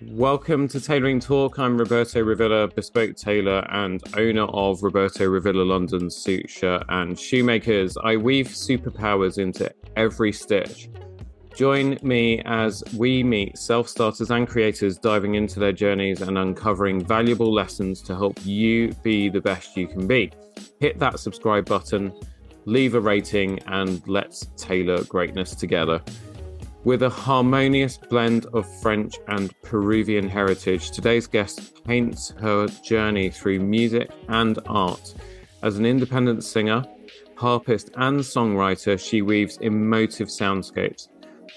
Welcome to Tailoring Talk. I'm Roberto Revilla, bespoke tailor and owner of Roberto Revilla London Suit, Shirt and Shoemakers. I weave superpowers into every stitch. Join me as we meet self-starters and creators diving into their journeys and uncovering valuable lessons to help you be the best you can be. Hit that subscribe button, leave a rating, and let's tailor greatness together. With a harmonious blend of French and Peruvian heritage, today's guest paints her journey through music and art. As an independent singer, harpist, and songwriter, she weaves emotive soundscapes.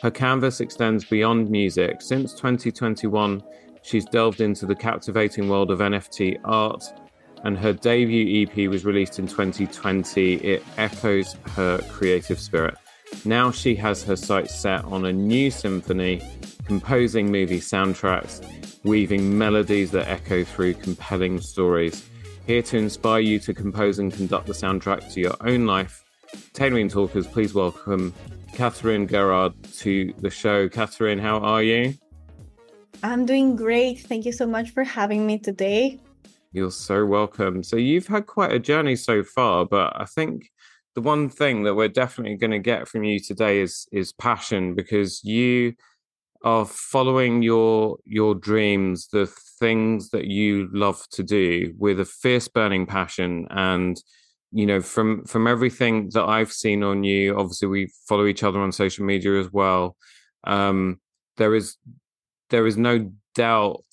Her canvas extends beyond music. Since 2021, she's delved into the captivating world of NFT art, and her debut EP was released in 2020. It echoes her creative spirit. Now she has her sights set on a new symphony, composing movie soundtracks, weaving melodies that echo through compelling stories. Here to inspire you to compose and conduct the soundtrack to your own life, Tailoring Talkers, please welcome Catherine Gerard to the show. Catherine, how are you? I'm doing great. Thank you so much for having me today. You're so welcome. So you've had quite a journey so far, but I think the one thing that we're definitely going to get from you today is passion, because you are following your dreams, the things that you love to do, with a fierce burning passion. And you know, from everything that I've seen on you, obviously we follow each other on social media as well. There is no doubt,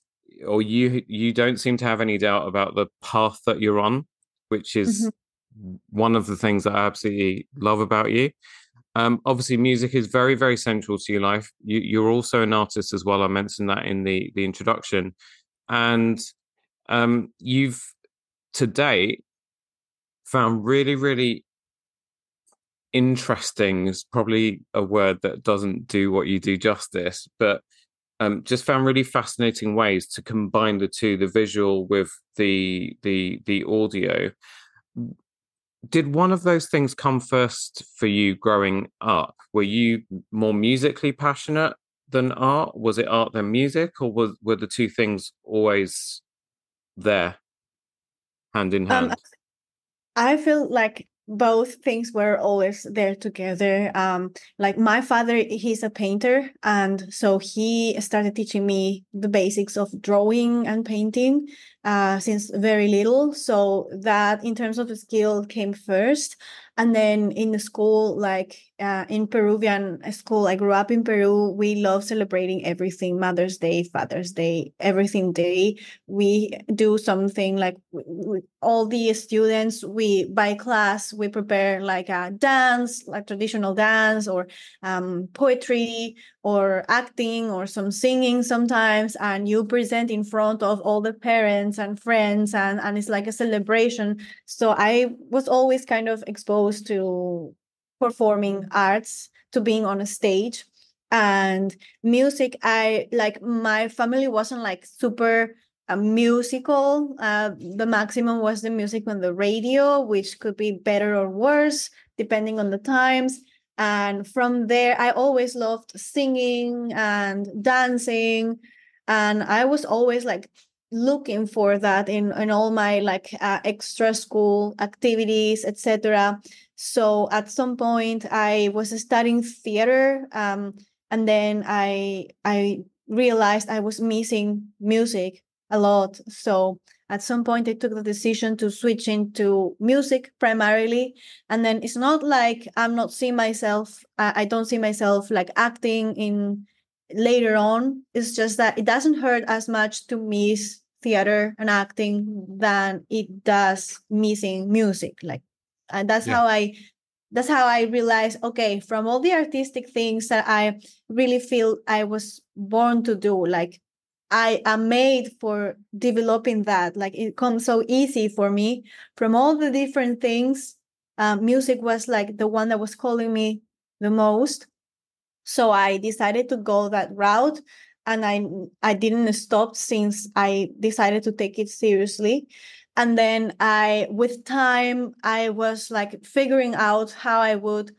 or you don't seem to have any doubt about the path that you're on, which is one of the things that I absolutely love about you. Obviously, music is very, very central to your life. You're also an artist as well. I mentioned that in the introduction. And you've, to date, found really, really interesting, is probably a word that doesn't do what you do justice, but just found really fascinating ways to combine the two, the visual with the audio. Did one of those things come first for you growing up? Were you more musically passionate than art? Was it art then music, or were the two things always there, hand in hand? I feel like both things were always there together. Like my father, he's a painter, and so he started teaching me the basics of drawing and painting since very little. So that in terms of the skill came first. And then in the school, like in Peruvian school, I grew up in Peru. We love celebrating everything: Mother's Day, Father's Day, everything day. We do something like all the students, by class, we prepare like a dance, like traditional dance, or poetry, or acting, or some singing sometimes. And you present in front of all the parents and friends, and it's like a celebration. So I was always kind of exposed to performing arts, to being on a stage. And music, I like, my family wasn't like super musical. The maximum was the music on the radio, which could be better or worse depending on the times. And from there, I always loved singing and dancing, and I was always like looking for that in all my like extra school activities, etc. So at some point I was studying theater, and then I realized I was missing music a lot. So at some point I took the decision to switch into music primarily. And then it's not like I'm not seeing myself, I don't see myself like acting in later on. It's just that it doesn't hurt as much to miss theater and acting than it does missing music. Like, and that's how I realized, okay, from all the artistic things that I really feel I was born to do, like I am made for developing that. Like it comes so easy for me. From all the different things, music was like the one that was calling me the most. So I decided to go that route, and I didn't stop since I decided to take it seriously. And then with time, I was like figuring out how I would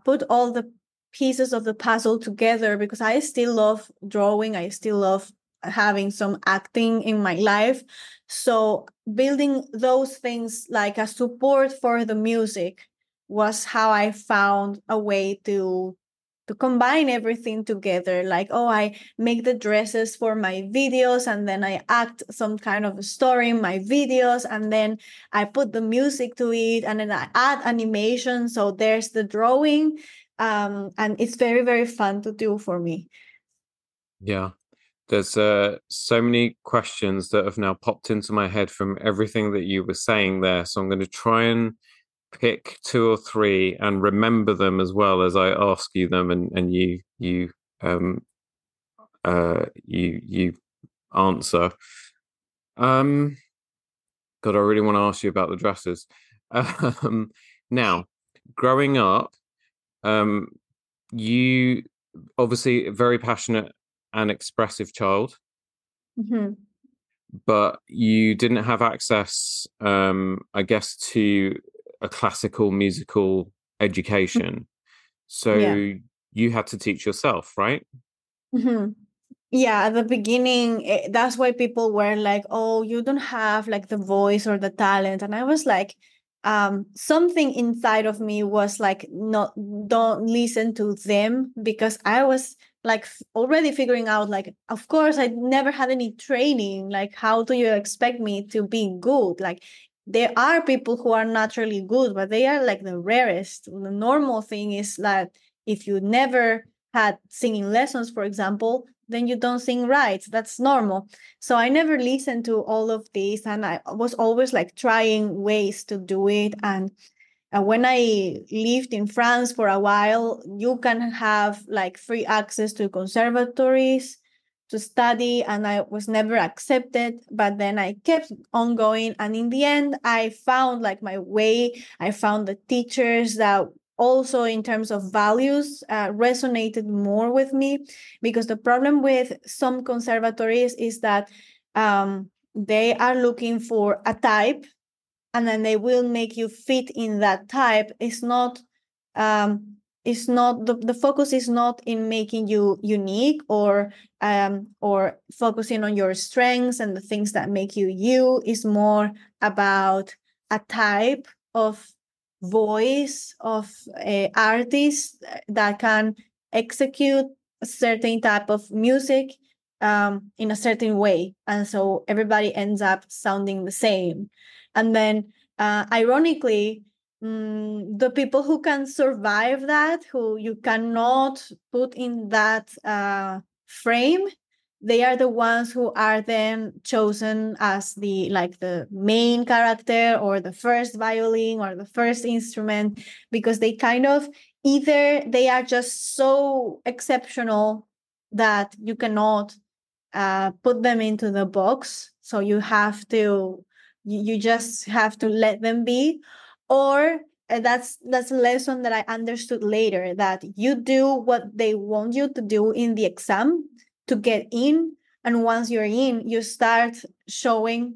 put all the pieces of the puzzle together, because I still love drawing. I still love having some acting in my life. So building those things like a support for the music was how I found a way to combine everything together. Like, oh, I make the dresses for my videos, and then I act some kind of a story in my videos, and then I put the music to it, and then I add animation. So there's the drawing. And it's very, very fun to do for me. Yeah. There's so many questions that have now popped into my head from everything that you were saying there. So I'm going to try and pick two or three and remember them as well as I ask you them, and um you answer. God, I really want to ask you about the dresses. Now, growing up, um, you obviously a very passionate and expressive child, Mm-hmm. but you didn't have access, I guess, to a classical musical education. Yeah. So you had to teach yourself, right? Mm-hmm. Yeah, at the beginning, that's why people were like, "Oh, you don't have like the voice or the talent," and I was like, something inside of me was like, "No, don't listen to them," because I was like already figuring out, like, of course, I never had any training. Like, how do you expect me to be good? Like, there are people who are naturally good, but they are like the rarest. The normal thing is that if you never had singing lessons, for example, then you don't sing right. That's normal. So I never listened to all of this, and I was always like trying ways to do it. And when I lived in France for a while, you can have like free access to conservatories to study, and I was never accepted. But then I kept on going, and in the end, I found like my way. I found the teachers that also in terms of values resonated more with me, because the problem with some conservatories is that they are looking for a type, and then they will make you fit in that type. It's not the focus is not in making you unique, or focusing on your strengths and the things that make you you. Is more about a type of voice of artist that can execute a certain type of music in a certain way, and so everybody ends up sounding the same. And then, ironically, the people who can survive that, who you cannot put in that frame, they are the ones who are then chosen as the main character, or the first violin, or the first instrument, because they kind of, either they are just so exceptional that you cannot put them into the box. So you just have to let them be. Or that's a lesson that I understood later, that you do what they want you to do in the exam to get in. And once you're in, you start showing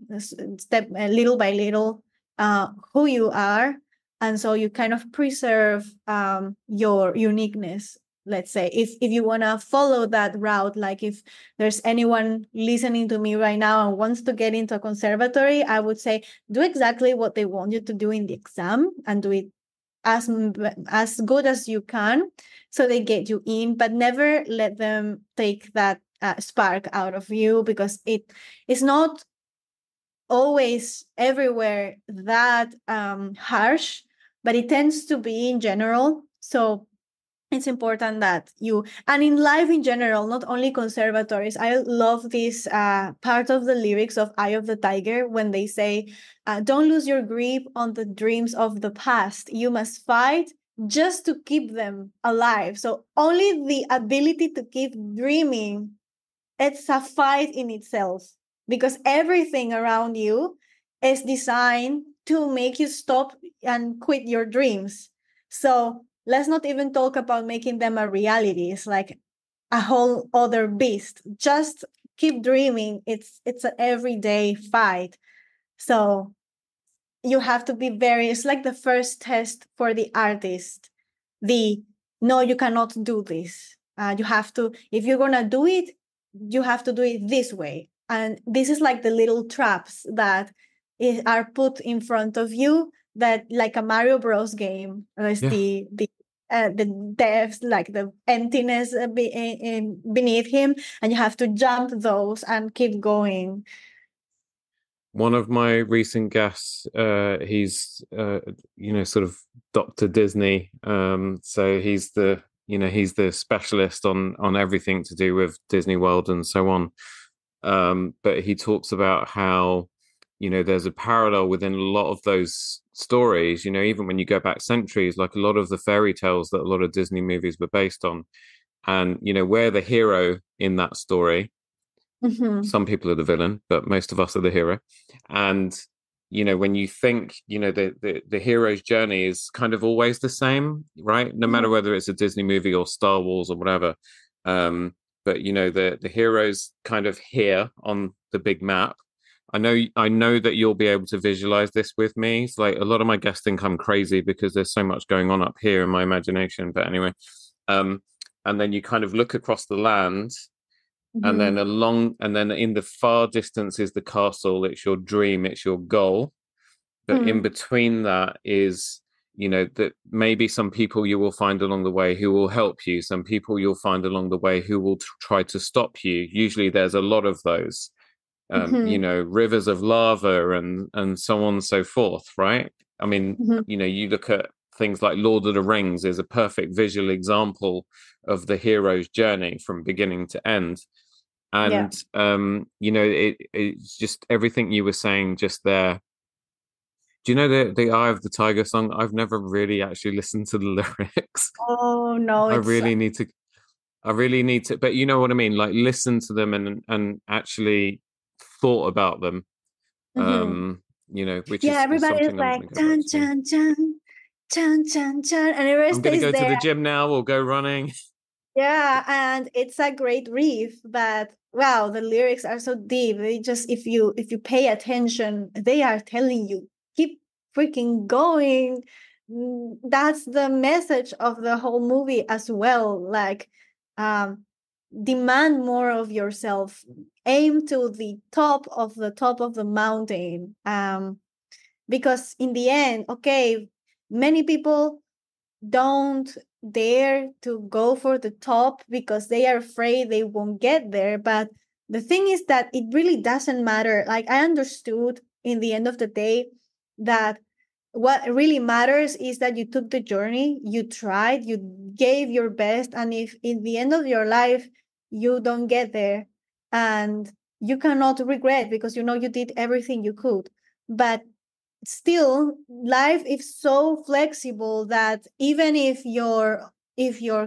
step little by little who you are. And so you kind of preserve your uniqueness. Let's say, if you want to follow that route, like if there's anyone listening to me right now and wants to get into a conservatory, I would say do exactly what they want you to do in the exam, and do it as good as you can, so they get you in. But never let them take that spark out of you, because it is not always everywhere that harsh, but it tends to be in general. So it's important that you, and in life in general, not only conservatories. I love this part of the lyrics of Eye of the Tiger, when they say, don't lose your grip on the dreams of the past. You must fight just to keep them alive. So only the ability to keep dreaming, it's a fight in itself, because everything around you is designed to make you stop and quit your dreams. So let's not even talk about making them a reality. It's like a whole other beast. Just keep dreaming. It's an everyday fight. So you have to be it's like the first test for the artist. No, you cannot do this. You have to, if you're going to do it, you have to do it this way. And this is like the little traps that are put in front of you, that like a Mario Bros game. There's the depths, like the emptiness beneath him, and you have to jump those and keep going. One of my recent guests, he's sort of Dr. Disney. So he's the specialist on everything to do with Disney World and so on. But he talks about how, there's a parallel within a lot of those stories, even when you go back centuries, like a lot of the fairy tales that a lot of Disney movies were based on. And, we're the hero in that story. Mm-hmm. Some people are the villain, but most of us are the hero. And when you think, the hero's journey is kind of always the same, right? No matter whether it's a Disney movie or Star Wars or whatever. But the hero's kind of here on the big map. I know that you'll be able to visualize this with me. It's like a lot of my guests think I'm crazy because there's so much going on up here in my imagination. But anyway, and then you kind of look across the land. And then in the far distance is the castle. It's your dream, it's your goal. But in between that is, that maybe some people you will find along the way who will help you. Some people you'll find along the way who will try to stop you. Usually there's a lot of those, rivers of lava and so on and so forth, right? I mean, you look at things like Lord of the Rings is a perfect visual example of the hero's journey from beginning to end. And it's just everything you were saying just there. Do you know the Eye of the Tiger song? I've never really actually listened to the lyrics. Oh no, I really need to, but you know what I mean? Like listen to them and actually thought about them. Which is everybody's something like I'm going to go chan back to. chan chan chan chan chan, and everybody I'm going to stays go there. to the gym now. We'll go running. Yeah, and it's a great riff, but wow, the lyrics are so deep. They just, if you pay attention, they are telling you keep freaking going. That's the message of the whole movie as well. Like, demand more of yourself. Aim to the top of the mountain. Because in the end, okay, many people don't dare to go for the top because they are afraid they won't get there. But the thing is that it really doesn't matter. Like, I understood in the end of the day that what really matters is that you took the journey, you tried, you gave your best, and if in the end of your life you don't get there, and you cannot regret because you did everything you could. But still, life is so flexible that even if your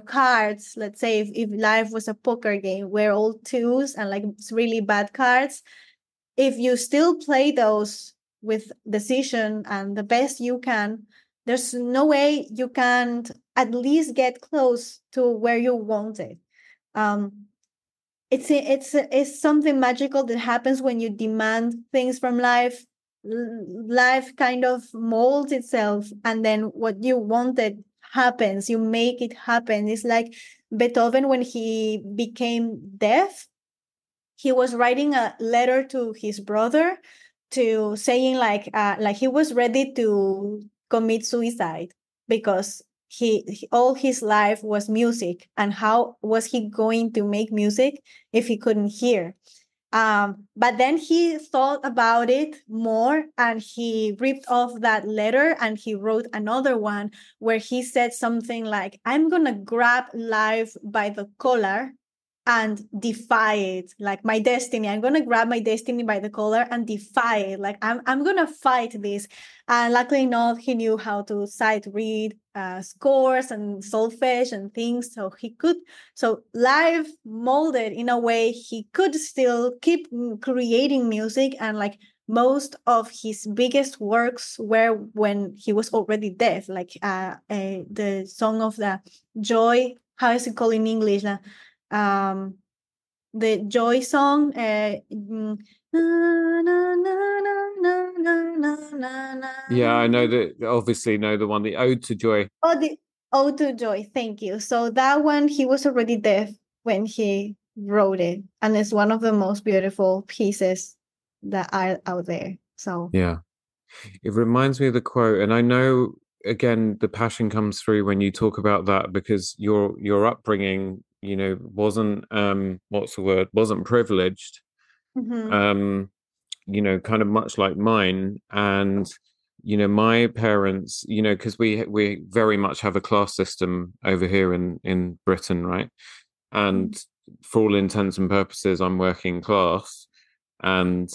cards, let's say if life was a poker game where all twos and like it's really bad cards, if you still play those with decision and the best you can, there's no way you can't at least get close to where you want it. It's something magical that happens when you demand things from life. Life kind of molds itself, and then what you wanted happens. You make it happen. It's like Beethoven, when he became deaf, he was writing a letter to his brother to saying like he was ready to commit suicide because he all his life was music, and how was he going to make music if he couldn't hear? But then he thought about it more, and he ripped off that letter and he wrote another one where he said something like, I'm gonna grab life by the collar and defy it, like my destiny. I'm gonna grab my destiny by the collar and defy it. Like I'm gonna fight this. And luckily enough, he knew how to sight read scores and solfege and things, so he could. So life molded in a way he could still keep creating music, and like most of his biggest works were when he was already deaf, like the song of the joy. How is it called in English? The joy song. na na na Yeah, I know na. that. Obviously, know the one, the Ode to Joy. Oh, the Ode to Joy. Thank you. So that one, he was already deaf when he wrote it, and it's one of the most beautiful pieces that are out there. So. Yeah, it reminds me of the quote, and I know again the passion comes through when you talk about that because your upbringing, wasn't what's the word, wasn't privileged. Mm-hmm. Um, kind of much like mine. And, my parents, because we very much have a class system over here in Britain, right? And for all intents and purposes, I'm working class. And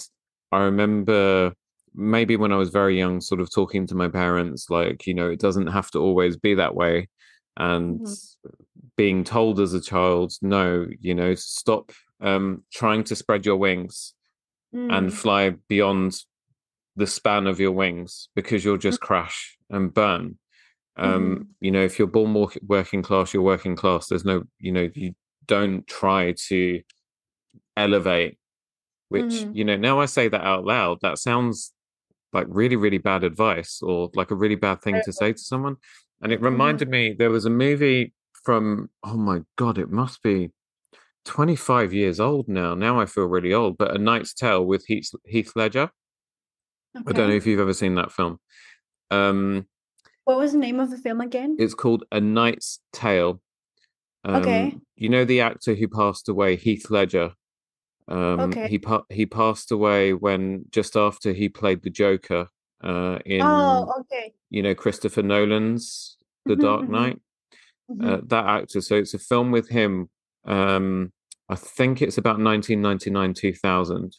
I remember maybe when I was very young, sort of talking to my parents, like, it doesn't have to always be that way. And Mm-hmm. being told as a child, no, stop trying to spread your wings and Mm-hmm. fly beyond the span of your wings because you'll just crash and burn. Mm-hmm. If you're born working class, you're working class. There's no, you don't try to elevate, which, Mm-hmm. now I say that out loud, that sounds like really, really bad advice or like a really bad thing to say to someone. And it Mm-hmm. reminded me, there was a movie from, oh my God, it must be 25 years old now. Now I feel really old, but A Knight's Tale with Heath Ledger. I don't know Okay. if you've ever seen that film. Um, What was the name of the film again? it's called A Knight's Tale. Okay. The actor who passed away, Heath Ledger. Okay. He passed away when just after he played the Joker in Oh, okay. Christopher Nolan's The Mm-hmm, Dark mm-hmm, Knight. mm-hmm, That actor. So it's a film with him. I think it's about 1999, 2000.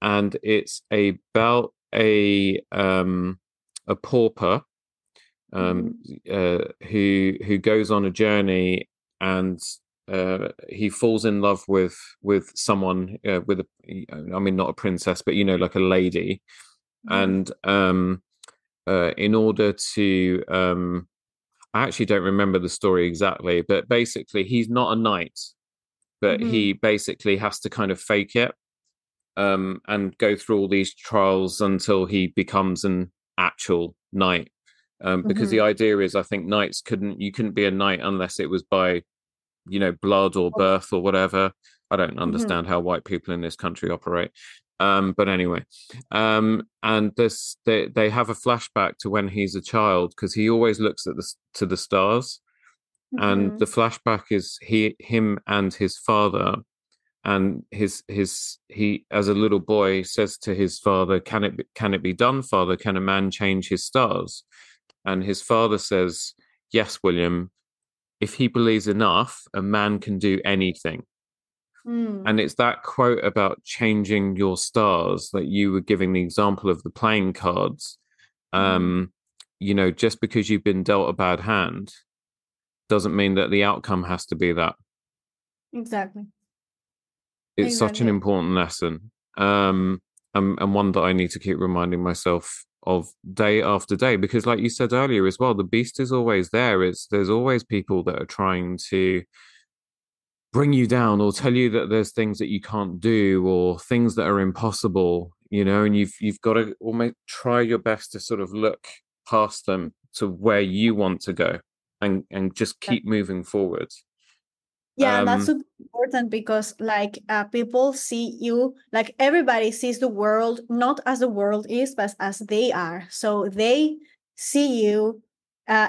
And it's about a pauper um, mm-hmm, who goes on a journey and he falls in love with someone I mean not a princess but like a lady mm-hmm, and in order to I actually don't remember the story exactly but basically he's not a knight but mm-hmm, he basically has to kind of fake it and go through all these trials until he becomes an actual knight. Because mm-hmm. the idea is, I think knights you couldn't be a knight unless it was by, blood or birth or whatever. I don't Mm-hmm. understand how white people in this country operate. But anyway, and they have a flashback to when he's a child because he always looks at to the stars, and Mm-hmm. the flashback is him and his father and he as a little boy says to his father, can it be done, father? Can a man change his stars? And his father says, yes, William, if he believes enough, a man can do anything. Mm-hmm. And it's that quote about changing your stars that you were giving the example of the playing cards. Mm-hmm. um just because you've been dealt a bad hand doesn't mean that the outcome has to be that. Exactly. It's such an Exactly. important lesson, and one that I need to keep reminding myself of day after day. Because, like you said earlier as well, the beast is always there. There's always people that are trying to bring you down or tell you that there's things that you can't do or things that are impossible. And you've got to almost try your best to sort of look past them to where you want to go, and just keep moving forward. Yeah, and that's Um, super important because like people see you, like everybody sees the world not as the world is, but as they are. So they see you,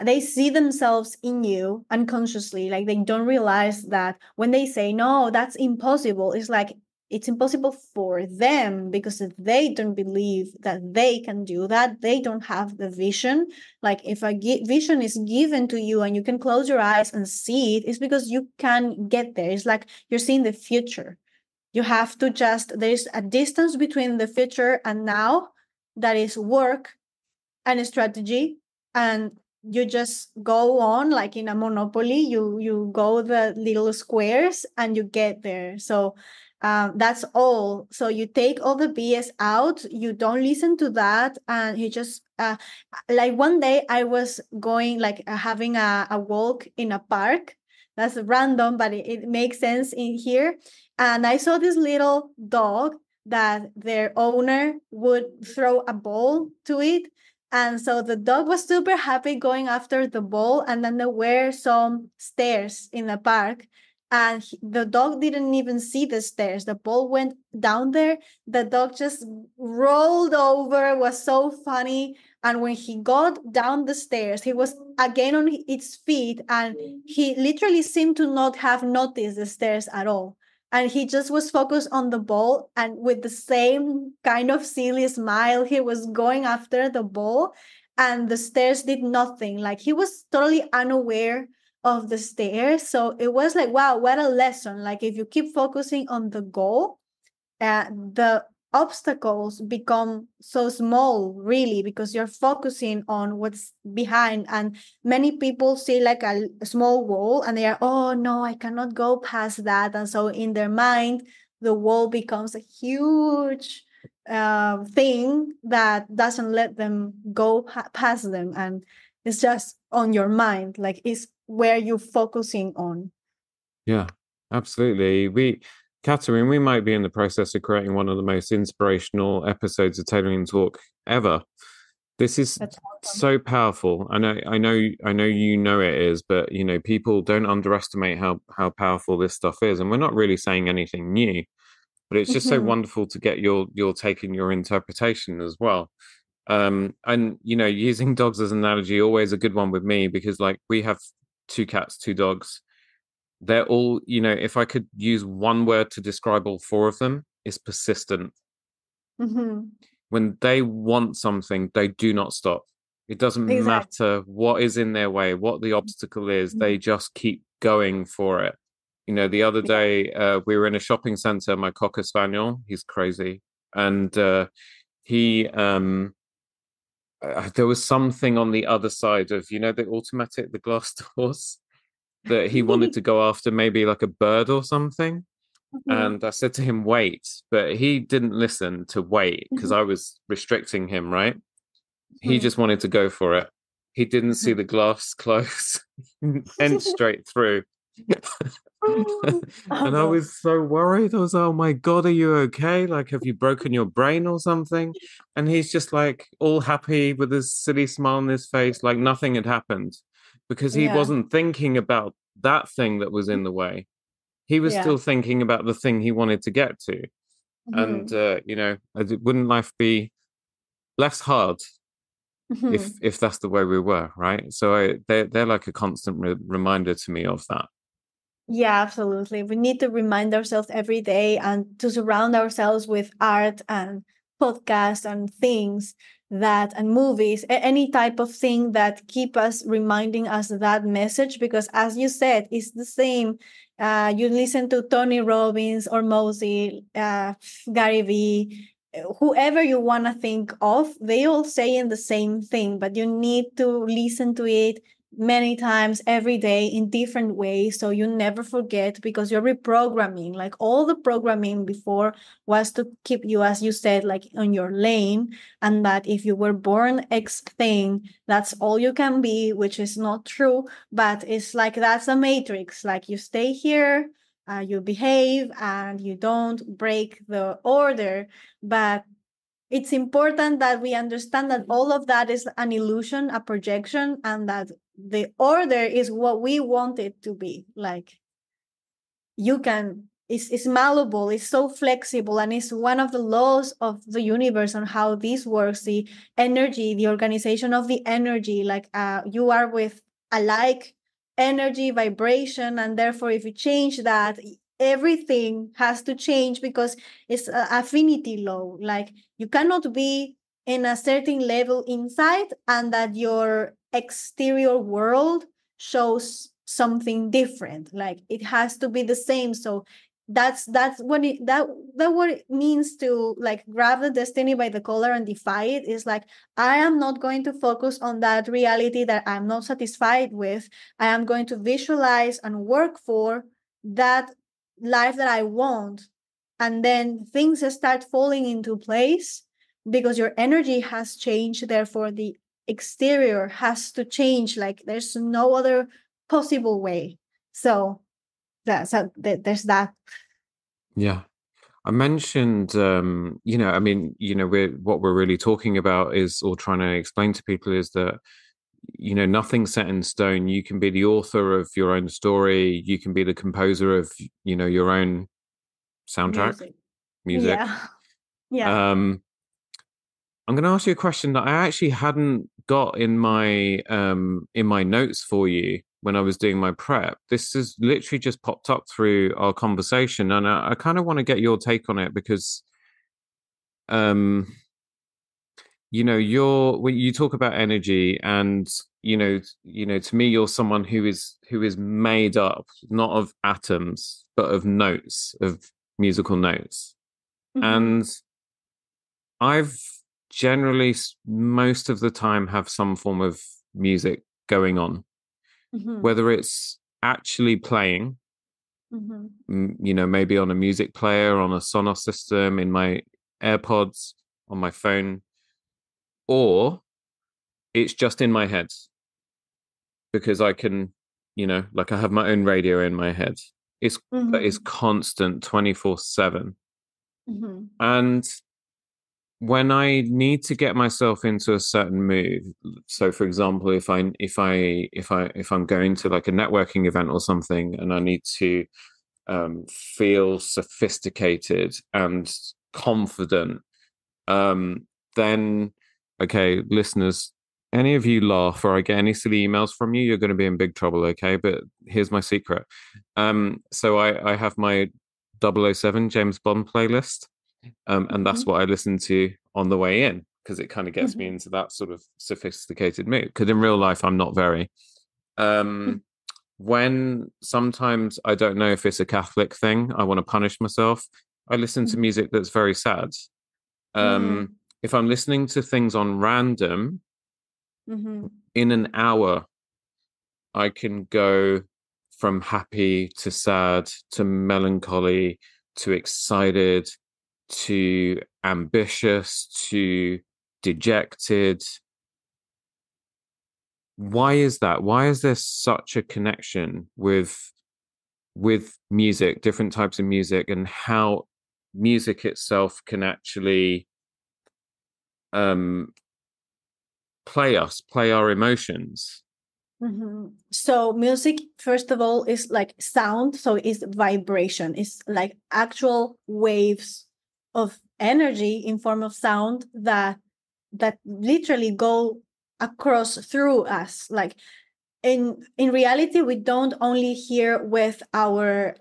they see themselves in you unconsciously. Like they don't realize that when they say, no, that's impossible, it's like it's impossible for them because if they don't believe that they can do that, they don't have the vision. Like if a vision is given to you and you can close your eyes and see it, it's because you can get there. It's like you're seeing the future. You have to just, there's a distance between the future and now that is work and strategy. And you just go on like in a monopoly, you go the little squares and you get there. So that's all. So you take all the BS out, you don't listen to that, and you just like one day I was going like having a walk in a park. That's random, but it makes sense in here. And I saw this little dog that their owner would throw a ball to it. And so the dog was super happy going after the ball. And then there were some stairs in the park. And the dog didn't even see the stairs. The ball went down there. The dog just rolled over. It was so funny. And when he got down the stairs, he was again on its feet. And he literally seemed to not have noticed the stairs at all. And he just was focused on the ball, and with the same kind of silly smile, he was going after the ball, and the stairs did nothing. Like, he was totally unaware of the stairs. So it was like, wow, what a lesson. Like, if you keep focusing on the goal, the obstacles become so small, really, because you're focusing on what's behind. And many people see like a small wall and they are, oh no, I cannot go past that. And so in their mind, the wall becomes a huge thing that doesn't let them go past them. And it's just on your mind, like it's where you're focusing on. Yeah, absolutely. Catherine, we might be in the process of creating one of the most inspirational episodes of Tailoring Talk ever. This is That's awesome. so powerful. I know you know it is, but you know, people don't underestimate how powerful this stuff is. And we're not really saying anything new, but it's just so wonderful to get your take and your interpretation as well. And you know, using dogs as an analogy, always a good one with me, because like we have 2 cats, 2 dogs. They're all, you know, if I could use one word to describe all 4 of them, it's persistent. When they want something, they do not stop. It doesn't matter what is in their way, what the obstacle is, they just keep going for it. You know, the other day, we were in a shopping center, my Cocker Spaniel, he's crazy. And he, there was something on the other side of, you know, the glass doors, that he wanted to go after, maybe like a bird or something. And I said to him, wait, but he didn't listen to wait because I was restricting him, right? He just wanted to go for it. He didn't see the glass close and straight through. And I was so worried. I was, oh my God, are you okay? Like, have you broken your brain or something? And he's just like all happy with his silly smile on his face, like nothing had happened, because he wasn't thinking about that thing that was in the way. He was still thinking about the thing he wanted to get to. And, you know, wouldn't life be less hard if that's the way we were, right? So they're like a constant reminder to me of that. Yeah, absolutely. We need to remind ourselves every day and to surround ourselves with art and podcasts and things and movies, any type of thing that keep us reminding us that message. Because as you said, it's the same. You listen to Tony Robbins or Mosey, Gary Vee, whoever you want to think of, they all saying the same thing, but you need to listen to it many times every day in different ways, so you never forget, because you're reprogramming. Like, all the programming before was to keep you, as you said, like on your lane, and that if you were born X thing, that's all you can be, which is not true. But it's like, that's a matrix. Like, you stay here, you behave, and you don't break the order. But it's important that we understand that all of that is an illusion, a projection, and that the order is what we want it to be. Like, it's malleable, it's so flexible, and it's one of the laws of the universe on how this works, the energy, the organization of the energy. Like, you are with a like energy vibration, and therefore if you change that, everything has to change, because it's an affinity law. Like, you cannot be in a certain level inside and that your exterior world shows something different. Like, it has to be the same. So that's what what it means to, like, grab the destiny by the collar and defy it. Is like, I am not going to focus on that reality that I'm not satisfied with. I am going to visualize and work for that life that I want, and then things start falling into place, because your energy has changed. Therefore the exterior has to change. Like, there's no other possible way. So there's that. Yeah. I mentioned, I mean, what we're really talking about is, or trying to explain to people is that, nothing's set in stone. You can be the author of your own story. You can be the composer of, your own soundtrack, Music. music. Yeah. Yeah. Um, I'm going to ask you a question that I actually hadn't got in my notes for you when I was doing my prep. This has literally just popped up through our conversation, and I kind of want to get your take on it because, um, when you talk about energy, and to me, you're someone who is made up not of atoms but of notes, of musical notes, Mm-hmm. and I've generally most of the time have some form of music going on, Mm-hmm. whether it's actually playing, Mm-hmm. maybe on a music player, on a Sonos system, in my AirPods, on my phone, or it's just in my head because I can, like I have my own radio in my head. It's Mm-hmm. constant 24/7. Mm-hmm. And when I need to get myself into a certain mood, so for example, if I'm going to like a networking event or something, and I need to feel sophisticated and confident, um, then okay, listeners, any of you laugh or I get any silly emails from you, you're going to be in big trouble. Okay, but here's my secret. So I have my 007 James Bond playlist, and that's what I listen to on the way in because it kind of gets me Mm-hmm. into that sort of sophisticated mood. Because in real life, I'm not very. Um, when sometimes I don't know if it's a Catholic thing, I want to punish myself. I listen to music that's very sad. Mm-hmm. If I'm listening to things on random, Mm-hmm. in an hour, I can go from happy to sad to melancholy to excited to ambitious to dejected. Why is that? Why is there such a connection with music, different types of music, and how music itself can actually um play our emotions? Mm-hmm. So music, first of all, is like sound. So it's vibration. It's like actual waves of energy in form of sound that literally go across through us. Like in reality, we don't only hear with our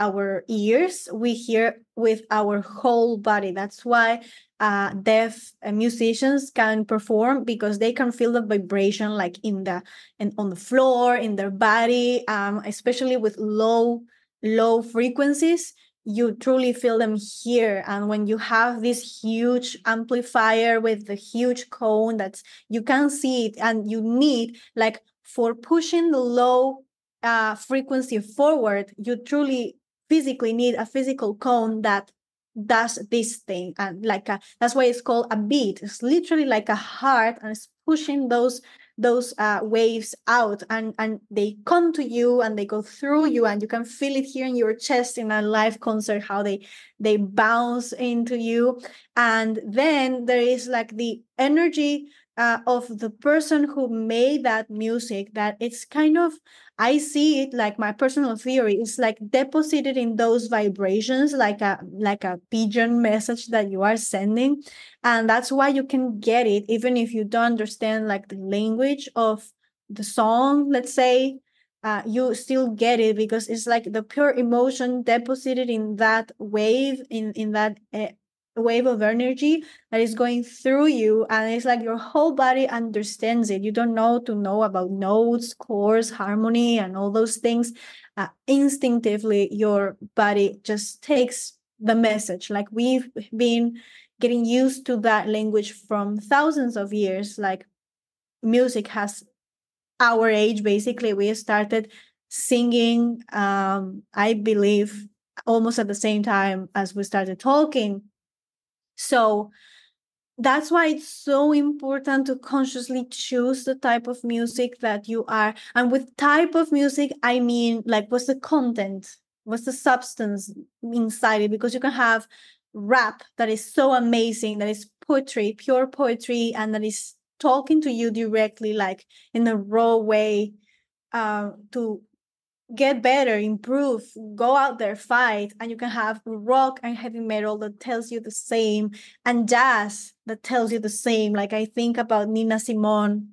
ears, we hear with our whole body. That's why deaf musicians can perform, because they can feel the vibration like in the and on the floor, in their body, especially with low frequencies. You truly feel them here. And when you have this huge amplifier with the huge cone, that's, you can see it, and you need, like, for pushing the low frequency forward, you truly physically need a physical cone that does this thing. And that's why it's called a beat. It's literally like a heart, and it's pushing those waves out, and they come to you and they go through you, and you can feel it here in your chest in a live concert, how they bounce into you. And then there is like the energy of the person who made that music, that it's kind of, I see it like, my personal theory is like deposited in those vibrations, like a pigeon message that you are sending. And that's why you can get it even if you don't understand like the language of the song, let's say. You still get it, because it's like the pure emotion deposited in that wave, in that wave of energy that is going through you. And it's like your whole body understands it. You don't know about notes, chords, harmony, and all those things. Instinctively your body just takes the message. Like, we've been getting used to that language from thousands of years. Like, music has our age. Basically, we started singing, I believe, almost at the same time as we started talking. So that's why it's so important to consciously choose the type of music that you are. And with type of music, I mean, like, what's the content? What's the substance inside it? Because you can have rap that is so amazing, that is poetry, pure poetry, and that is talking to you directly, like in a raw way, to get better, improve, go out there, fight. And you can have rock and heavy metal that tells you the same, and jazz that tells you the same. Like I think about Nina Simone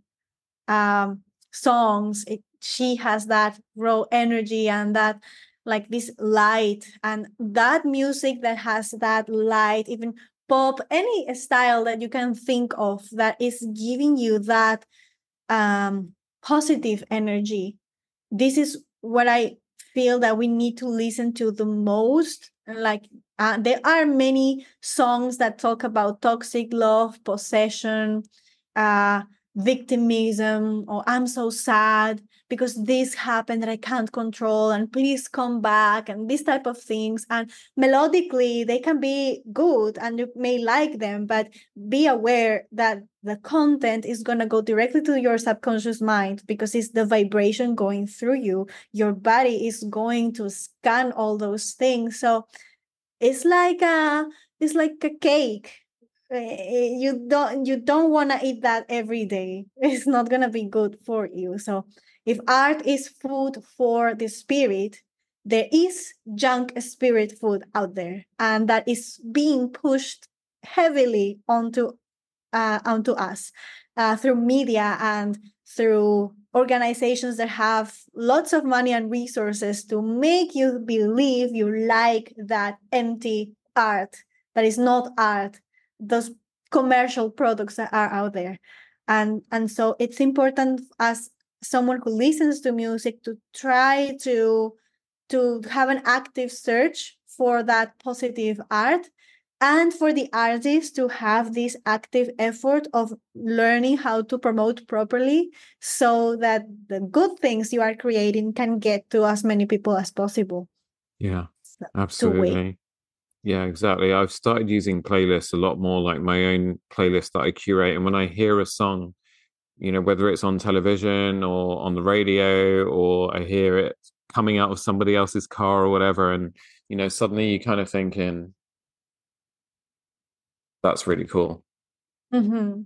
songs. She has that raw energy and that, like, this light, and that music that has that light, even pop, any style that you can think of that is giving you that positive energy. This is what I feel that we need to listen to the most. Like there are many songs that talk about toxic love, possession, victimism, or I'm so sad because this happened that I can't control, and please come back, and this type of things. And melodically they can be good and you may like them, but be aware that the content is going to go directly to your subconscious mind, because it's the vibration going through you. Your body is going to scan all those things. So it's like a cake. You don't want to eat that every day. It's not going to be good for you. So if art is food for the spirit, there is junk spirit food out there, and that is being pushed heavily onto us through media and through organizations that have lots of money and resources to make you believe you like that empty art that is not art, those commercial products that are out there. And so it's important, as someone who listens to music, to try to have an active search for that positive art, and for the artists to have this active effort of learning how to promote properly, so that the good things you are creating can get to as many people as possible. Yeah, So, to wait. absolutely. Yeah, exactly. I've started using playlists a lot more, like my own playlist that I curate. And when I hear a song, whether it's on television or on the radio, or I hear it coming out of somebody else's car or whatever, and, suddenly you kind of thinking, that's really cool. Mm-hmm.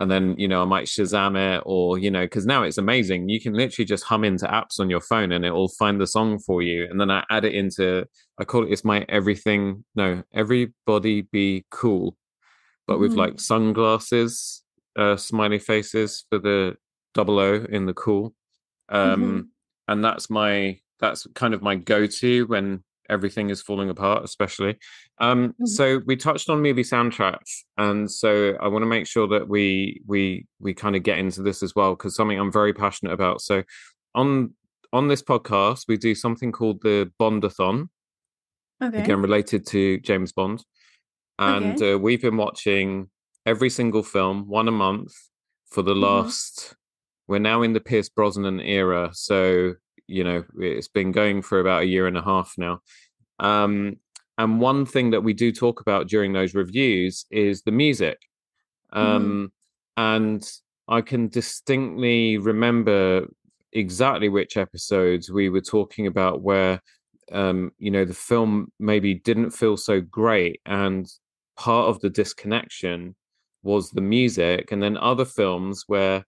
And then, I might Shazam it, or, because now it's amazing. You can literally just hum into apps on your phone and it will find the song for you. And then I add it into, I call it, it's my everything. No, everybody be cool, but with Mm-hmm. like sunglasses, smiley faces for the double O in the cool. Mm-hmm. And that's kind of my go-to when everything is falling apart, especially. So we touched on movie soundtracks, and so I want to make sure that we kind of get into this as well, because something I'm very passionate about. So on on this podcast, we do something called the Bondathon, Okay. again related to James Bond, and Okay. we've been watching every single film, one a month, for the Mm-hmm. last. We're now in the Pierce Brosnan era, so it's been going for about a year and a half now. Um, and one thing that we do talk about during those reviews is the music. Mm-hmm. And I can distinctly remember exactly which episodes we were talking about where the film maybe didn't feel so great, and part of the disconnection was the music. And then other films where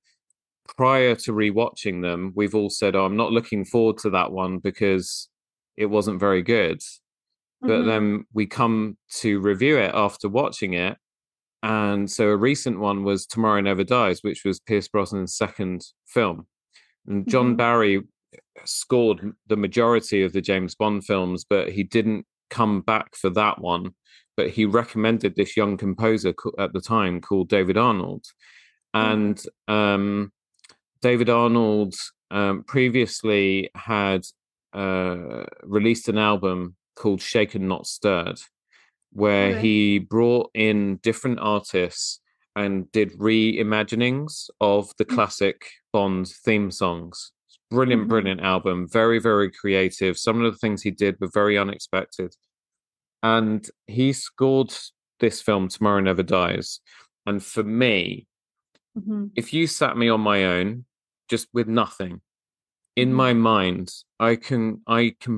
prior to rewatching them, we've all said, "Oh, I'm not looking forward to that one because it wasn't very good." But Mm-hmm. then we come to review it after watching it. And so a recent one was Tomorrow Never Dies, which was Pierce Brosnan's second film. And John Mm-hmm. Barry scored the majority of the James Bond films, but he didn't come back for that one. But he recommended this young composer at the time called David Arnold. Mm-hmm. And David Arnold previously had released an album called Shaken Not Stirred, where Okay. he brought in different artists and did reimaginings of the classic Bond theme songs. Brilliant, Mm-hmm. brilliant album. Very, very creative. Some of the things he did were very unexpected. And he scored this film, Tomorrow Never Dies. And for me, Mm-hmm. if you sat me on my own, just with nothing, in my mind, I can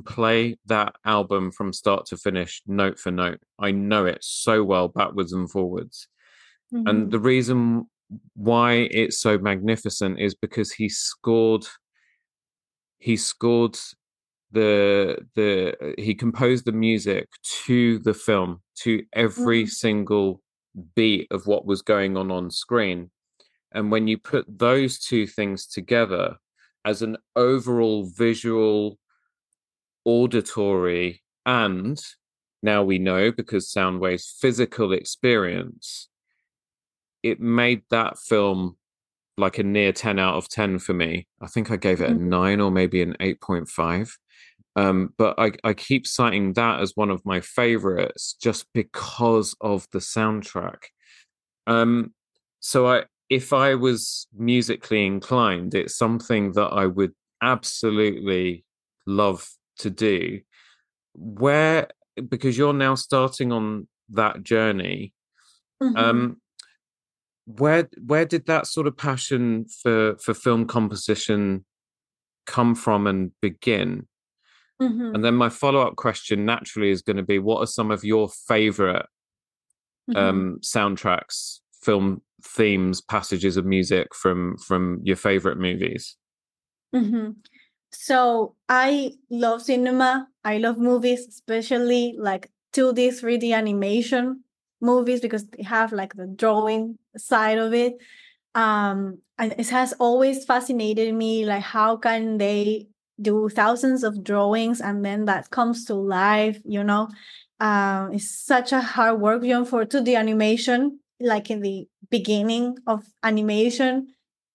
play that album from start to finish, note for note. I know it so well, backwards and forwards. And Mm-hmm. the reason why it's so magnificent is because he scored he composed the music to the film, to every Mm-hmm. single beat of what was going on screen. And when you put those two things together as an overall visual, auditory, and now we know because Soundwave's physical experience, it made that film like a near 10 out of 10 for me. I think I gave it a 9 or maybe an 8.5. But I keep citing that as one of my favorites just because of the soundtrack. Um, so if I was musically inclined, it's something that I would absolutely love to do. Where, because you're now starting on that journey, Mm-hmm. um, where did that sort of passion for film composition come from and begin? Mm-hmm. And then my follow-up question naturally is going to be, what are some of your favorite Mm-hmm. soundtracks, film themes, passages of music from your favorite movies? Mm-hmm. So I love cinema. I love movies, especially like 2D, 3D animation movies because they have like the drawing side of it. And it has always fascinated me, like how can they do thousands of drawings and then that comes to life, you know? It's such a hard work, you know, for 2D animation, like in the beginning of animation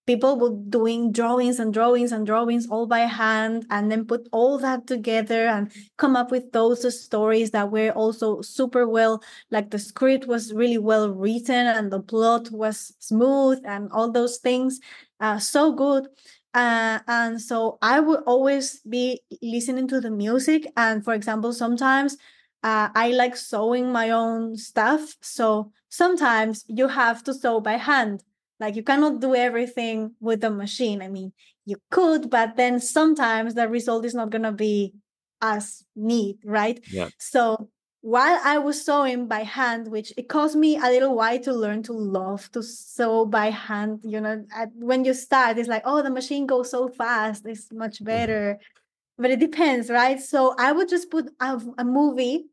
people were doing drawings and drawings and drawings all by hand and then put all that together and come up with those stories that were also super well, like the script was really well written and the plot was smooth and all those things, so good. And so I would always be listening to the music, and for example sometimes I like sewing my own stuff, so sometimes you have to sew by hand. Like you cannot do everything with the machine. I mean, you could, but then sometimes the result is not going to be as neat, right? Yeah. So while I was sewing by hand, which it cost me a little while to learn to love to sew by hand, you know, when you start, it's like, oh, the machine goes so fast, it's much better. But it depends, right? So I would just put a movie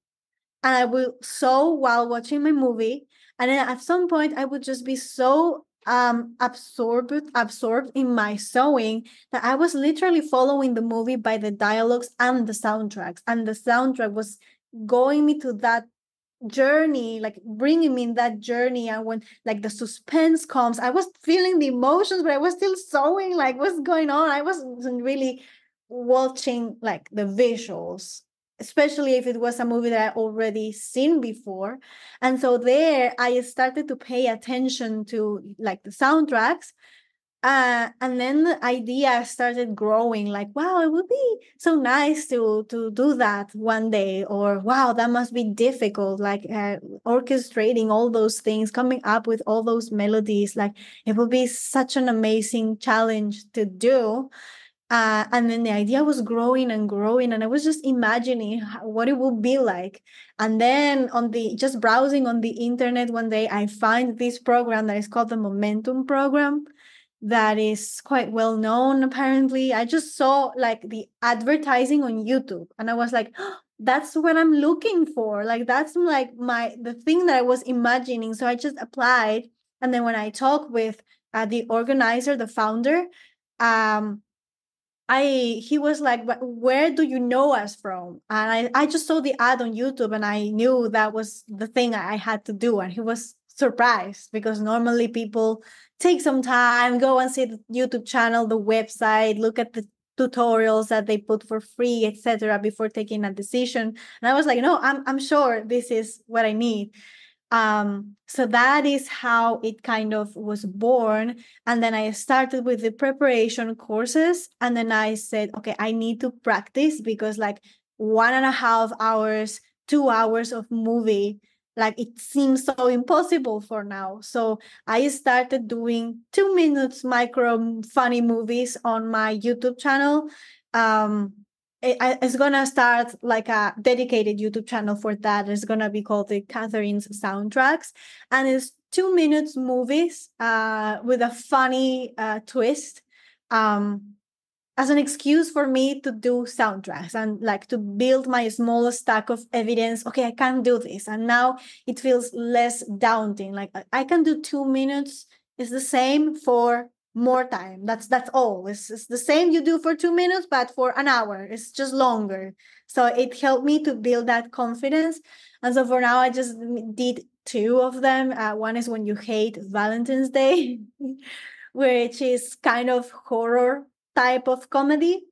and I will sew while watching my movie. And then at some point, I would just be so absorbed in my sewing that I was literally following the movie by the dialogues and the soundtracks. And the soundtrack was going me to that journey, like bringing me in that journey. And when like the suspense comes, I was feeling the emotions, but I was still sewing. Like, what's going on? I wasn't really watching like the visuals, especially if it was a movie that I already seen before. And so there I started to pay attention to like the soundtracks. And then the idea started growing, like, wow, it would be so nice to do that one day, or wow, that must be difficult, like orchestrating all those things, coming up with all those melodies, like it would be such an amazing challenge to do. And then the idea was growing and growing, and I was just imagining what it would be like. And then on the just browsing on the internet one day, I find this program that is called the Momentum program that is quite well known apparently. I just saw like the advertising on YouTube and I was like, oh, that's what I'm looking for. Like that's like the thing that I was imagining. So I just applied. And then when I talked with the organizer, the founder, um, he was like, where do you know us from? And I just saw the ad on YouTube and I knew that was the thing I had to do. And he was surprised because normally people take some time, go and see the YouTube channel, the website, look at the tutorials that they put for free, etc., before taking a decision. And I was like, no, I'm sure this is what I need. So that is how it kind of was born. And then I started with the preparation courses. And then I said, okay, I need to practice because like 1.5 hours, 2 hours of movie like it seems so impossible for now. So I started doing 2 minutes micro funny movies on my YouTube channel. It's gonna start like a dedicated YouTube channel for that. It's gonna be called the Catherine's Soundtracks, and it's 2 minutes movies with a funny twist. As an excuse for me to do soundtracks and like to build my small stack of evidence. Okay, I can do this. And now it feels less daunting. Like I can do 2 minutes. It's the same for more time. That's all. It's the same you do for 2 minutes, but for an hour. It's just longer. So it helped me to build that confidence. And so for now, I just did two of them. One is When You Hate Valentine's Day, which is kind of horror type of comedy,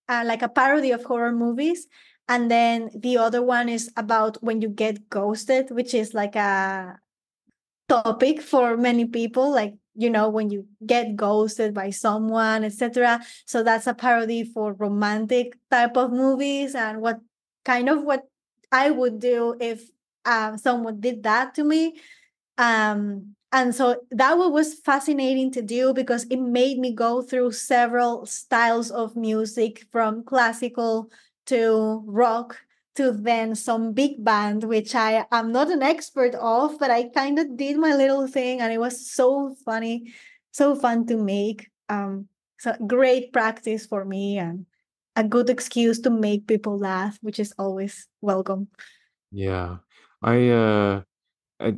like a parody of horror movies. And then the other one is about When You Get Ghosted, which is like a topic for many people, like, you know, when you get ghosted by someone, etc. So that's a parody for romantic type of movies, and what I would do if someone did that to me. And so that was fascinating to do because it made me go through several styles of music, from classical to rock to then some big band, which I am not an expert of, but I kind of did my little thing, and it was so funny, so fun to make. So great practice for me, and a good excuse to make people laugh, which is always welcome. Yeah. I I,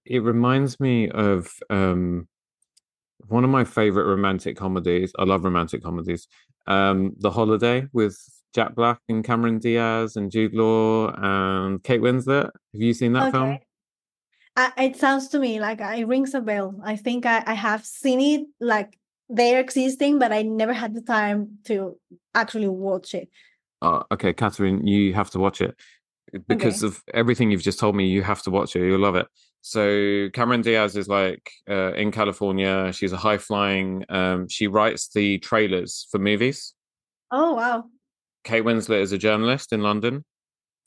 it reminds me of one of my favorite romantic comedies. I love romantic comedies. The Holiday with Jack Black and Cameron Diaz and Jude Law and Kate Winslet. Have you seen that film? Okay. It sounds to me like it rings a bell. I think I have seen it, like they're existing, but I never had the time to actually watch it. Okay, Catherine, you have to watch it because Okay. of everything you've just told me. You have to watch it. You'll love it. So Cameron Diaz is like in California. She's a high flying. She writes the trailers for movies. Oh, wow. Kate Winslet is a journalist in London.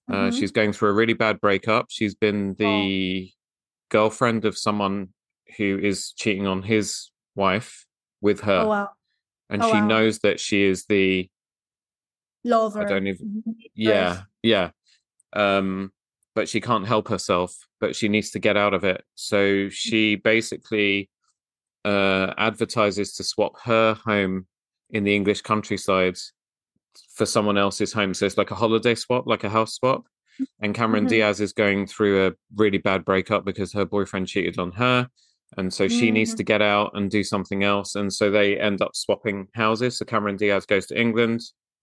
She's Mm-hmm. going through a really bad breakup. She's been Oh, the girlfriend of someone who is cheating on his wife with oh, her, wow. and Oh, she wow. knows that she is the. I don't Lover. even. Interest. Yeah, yeah. Um, but she can't help herself. But she needs to get out of it. So she basically advertises to swap her home in the English countryside for someone else's home. So it's like a holiday swap, like a house swap. And Cameron Mm-hmm. Diaz is going through a really bad breakup because her boyfriend cheated on her. And so she needs Mm-hmm. to get out and do something else. And so they end up swapping houses. So Cameron Diaz goes to England.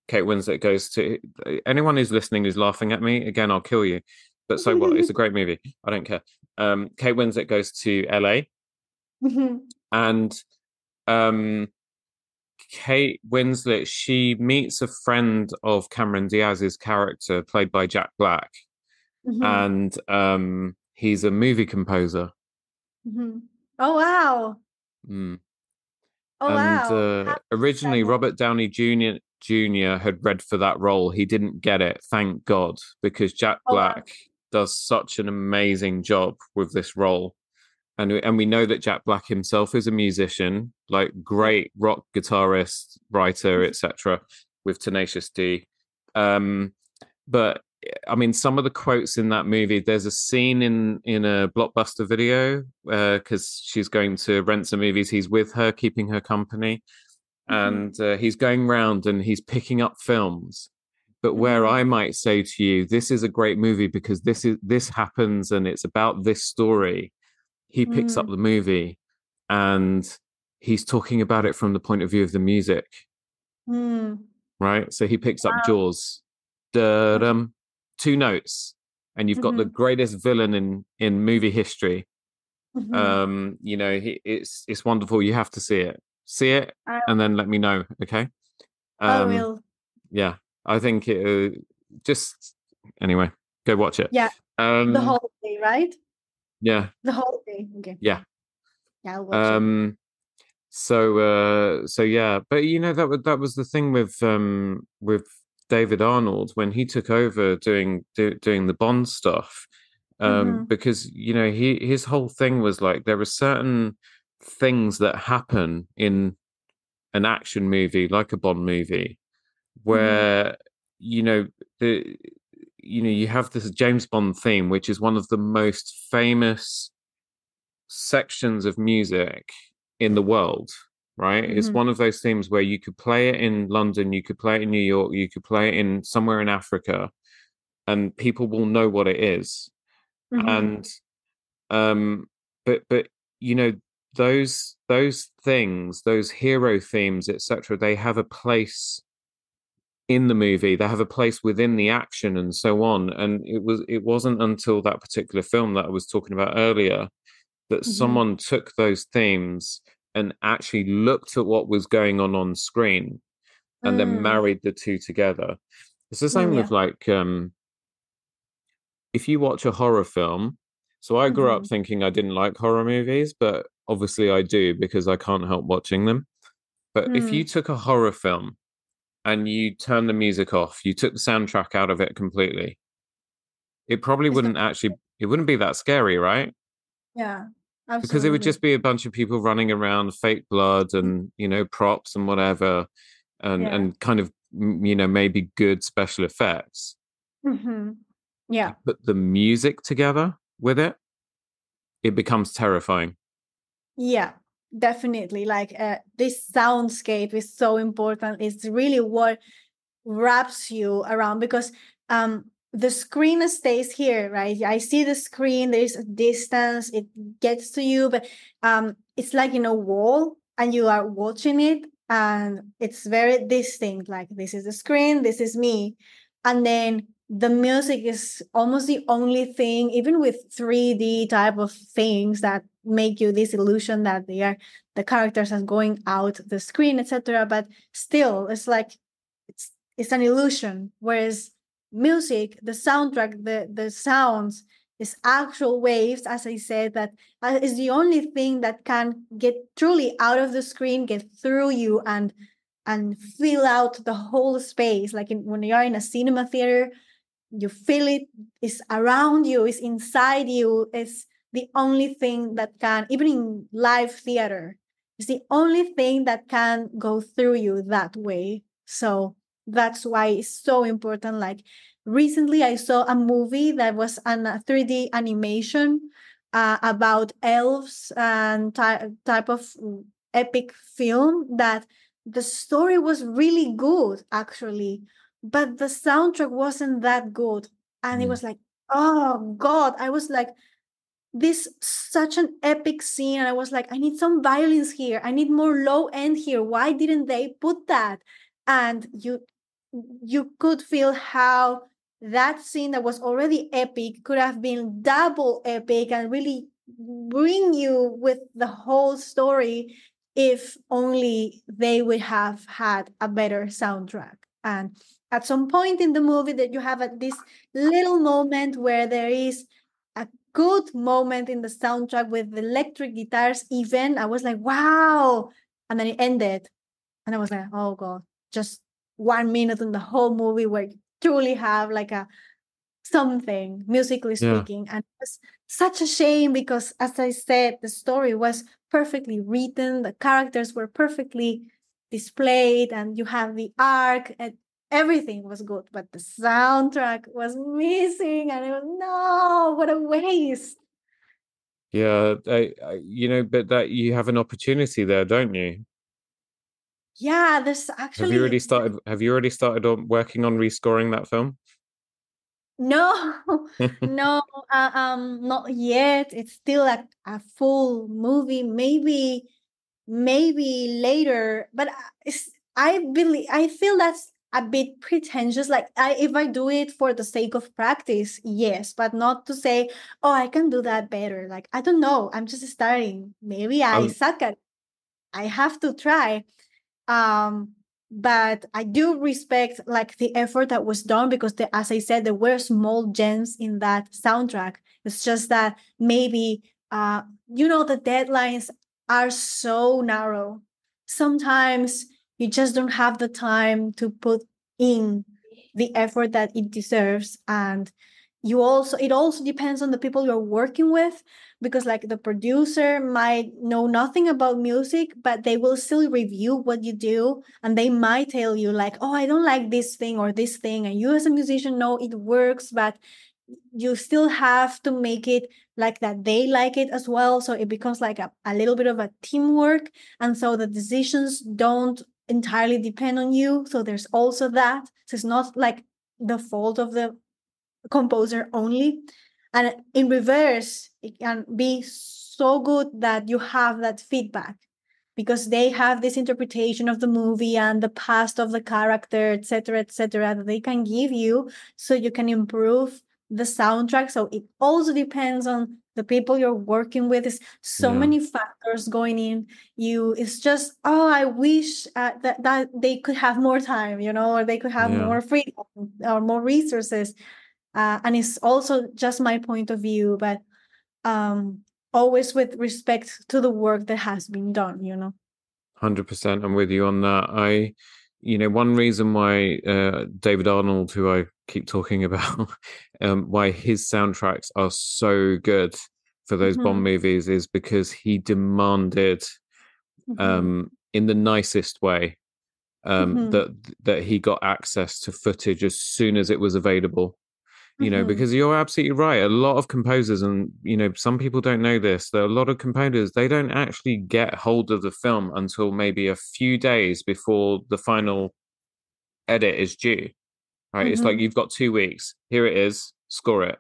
Kate Winslet goes to anyone who's listening who's laughing at me. Again, I'll kill you. But so what? It's a great movie. I don't care. Kate Winslet goes to LA, and um, Kate Winslet, she meets a friend of Cameron Diaz's character, played by Jack Black, Mm-hmm. and he's a movie composer. Mm-hmm. Oh, wow. Mm. Oh, And wow. That originally, movie. Robert Downey Jr. had read for that role. He didn't get it, thank God, because Jack Oh, wow. Black does such an amazing job with this role. And we know that Jack Black himself is a musician, like Yeah. great rock guitarist, writer, etc., with Tenacious D. Um, but I mean, some of the quotes in that movie. There's a scene in a Blockbuster video because she's going to rent some movies. He's with her, keeping her company, Mm-hmm. and he's going round and he's picking up films. But where Mm-hmm. I might say to you, this is a great movie because this happens and it's about this story. He picks up Mm-hmm. the movie and he's talking about it from the point of view of the music, Mm-hmm. right? So he picks up Wow. Jaws, da-dum, two notes, and you've got the Mm-hmm. greatest villain in movie history. Mm-hmm. It's wonderful. You have to see it, I, and then let me know. Okay. I Um, will. yeah, I think it just anyway. Go watch it. Yeah. The Um, whole day, right? yeah, The whole day. Okay. yeah. Yeah, I'll watch it. Um, so yeah, but that was the thing with David Arnold when he took over doing the Bond stuff. Because his whole thing was like there are certain things that happen in an action movie, like a Bond movie, where you know the you have this James Bond theme, which is one of the most famous sections of music in the world, right? It's one of those themes where you could play it in London, you could play it in New York, you could play it in somewhere in Africa, and people will know what it is. And but those things, those hero themes, etc., they have a place in the movie, they have a place within the action and so on. And it wasn't until that particular film that I was talking about earlier that someone took those themes and actually looked at what was going on screen and then married the two together. It's the same with like if you watch a horror film. So I grew up thinking I didn't like horror movies, but obviously I do because I can't help watching them. But if you took a horror film and you turned the music off, you took the soundtrack out of it completely, it probably it wouldn't be that scary, right? Yeah, Because it would absolutely. just be a bunch of people running around, fake blood and, props and whatever, and kind of, maybe good special effects. Yeah. You put the music together with it, it becomes terrifying. Yeah, definitely. Like this soundscape is so important. It's really what wraps you around because the screen stays here, right? I see the screen, there's a distance, it gets to you, but it's like in a wall and you are watching it and it's very distinct. Like this is the screen, this is me. And then the music is almost the only thing, even with 3D type of things that make you this illusion that they are the characters are going out the screen, etc. But still, it's like it's an illusion. Whereas music, the soundtrack, the sounds is actual waves, as I said, that is the only thing that can get truly out of the screen, get through you, and fill out the whole space. Like when you are in a cinema theater, you feel it is around you, is inside you. It's the only thing that can, even in live theater, it's the only thing that can go through you that way. So that's why it's so important. Like recently I saw a movie that was a 3D animation about elves and type of epic film that the story was really good actually, but the soundtrack wasn't that good. And it was like, oh God, I was like, this such an epic scene. And I was like, I need some violins here. I need more low end here. Why didn't they put that? And you could feel how that scene that was already epic could have been double epic and really bring you with the whole story if only they would have had a better soundtrack. And at some point in the movie that you have this little moment where there is a good moment in the soundtrack with the electric guitars even, I was like, wow. And then it ended. And I was like, oh God, just 1 minute in the whole movie where you truly have like a something musically Yeah. speaking. And it was such a shame because, as I said, the story was perfectly written, the characters were perfectly displayed, and you have the arc and everything was good, but the soundtrack was missing. And it was, no, what a waste. Yeah, but that you have an opportunity there, don't you? Yeah, there's Have you already actually started? Have you already started on working on rescoring that film? no, no, not yet. It's still a full movie, maybe later. But I feel that's a bit pretentious. Like if I do it for the sake of practice, yes, but not to say, oh, I can do that better. Like I don't know. I'm just starting. Maybe I I'm suck at. I have to try. um but I do respect like the effort that was done because as I said, there were small gems in that soundtrack. It's just that maybe the deadlines are so narrow. Sometimes you just don't have the time to put in the effort that it deserves, and it also depends on the people you're working with, because like the producer might know nothing about music, but they will still review what you do, and they might tell you like, oh, I don't like this thing or this thing, and you as a musician know it works, but you still have to make it like that they like it as well, so it becomes like a little bit of a teamwork, and so the decisions don't entirely depend on you. So there's also that, so it's not like the fault of the composer only. And in reverse, it can be so good that you have that feedback, because they have this interpretation of the movie and the past of the character, etc., that they can give you, so you can improve the soundtrack. So it also depends on the people you're working with. There's so Yeah. many factors going in. It's just, oh, I wish that they could have more time, or they could have Yeah. more freedom or more resources. And it's also just my point of view, but always with respect to the work that has been done. 100%. I'm with you on that. One reason why David Arnold, who I keep talking about, why his soundtracks are so good for those Bond Mm-hmm. movies is because he demanded, Mm-hmm. in the nicest way, Mm-hmm. that he got access to footage as soon as it was available. Mm-hmm. Because you're absolutely right. A lot of composers, and some people don't know this, there are a lot of composers, they don't actually get hold of the film until maybe a few days before the final edit is due. Right? It's like, Mm-hmm. you've got 2 weeks. Here it is, score it.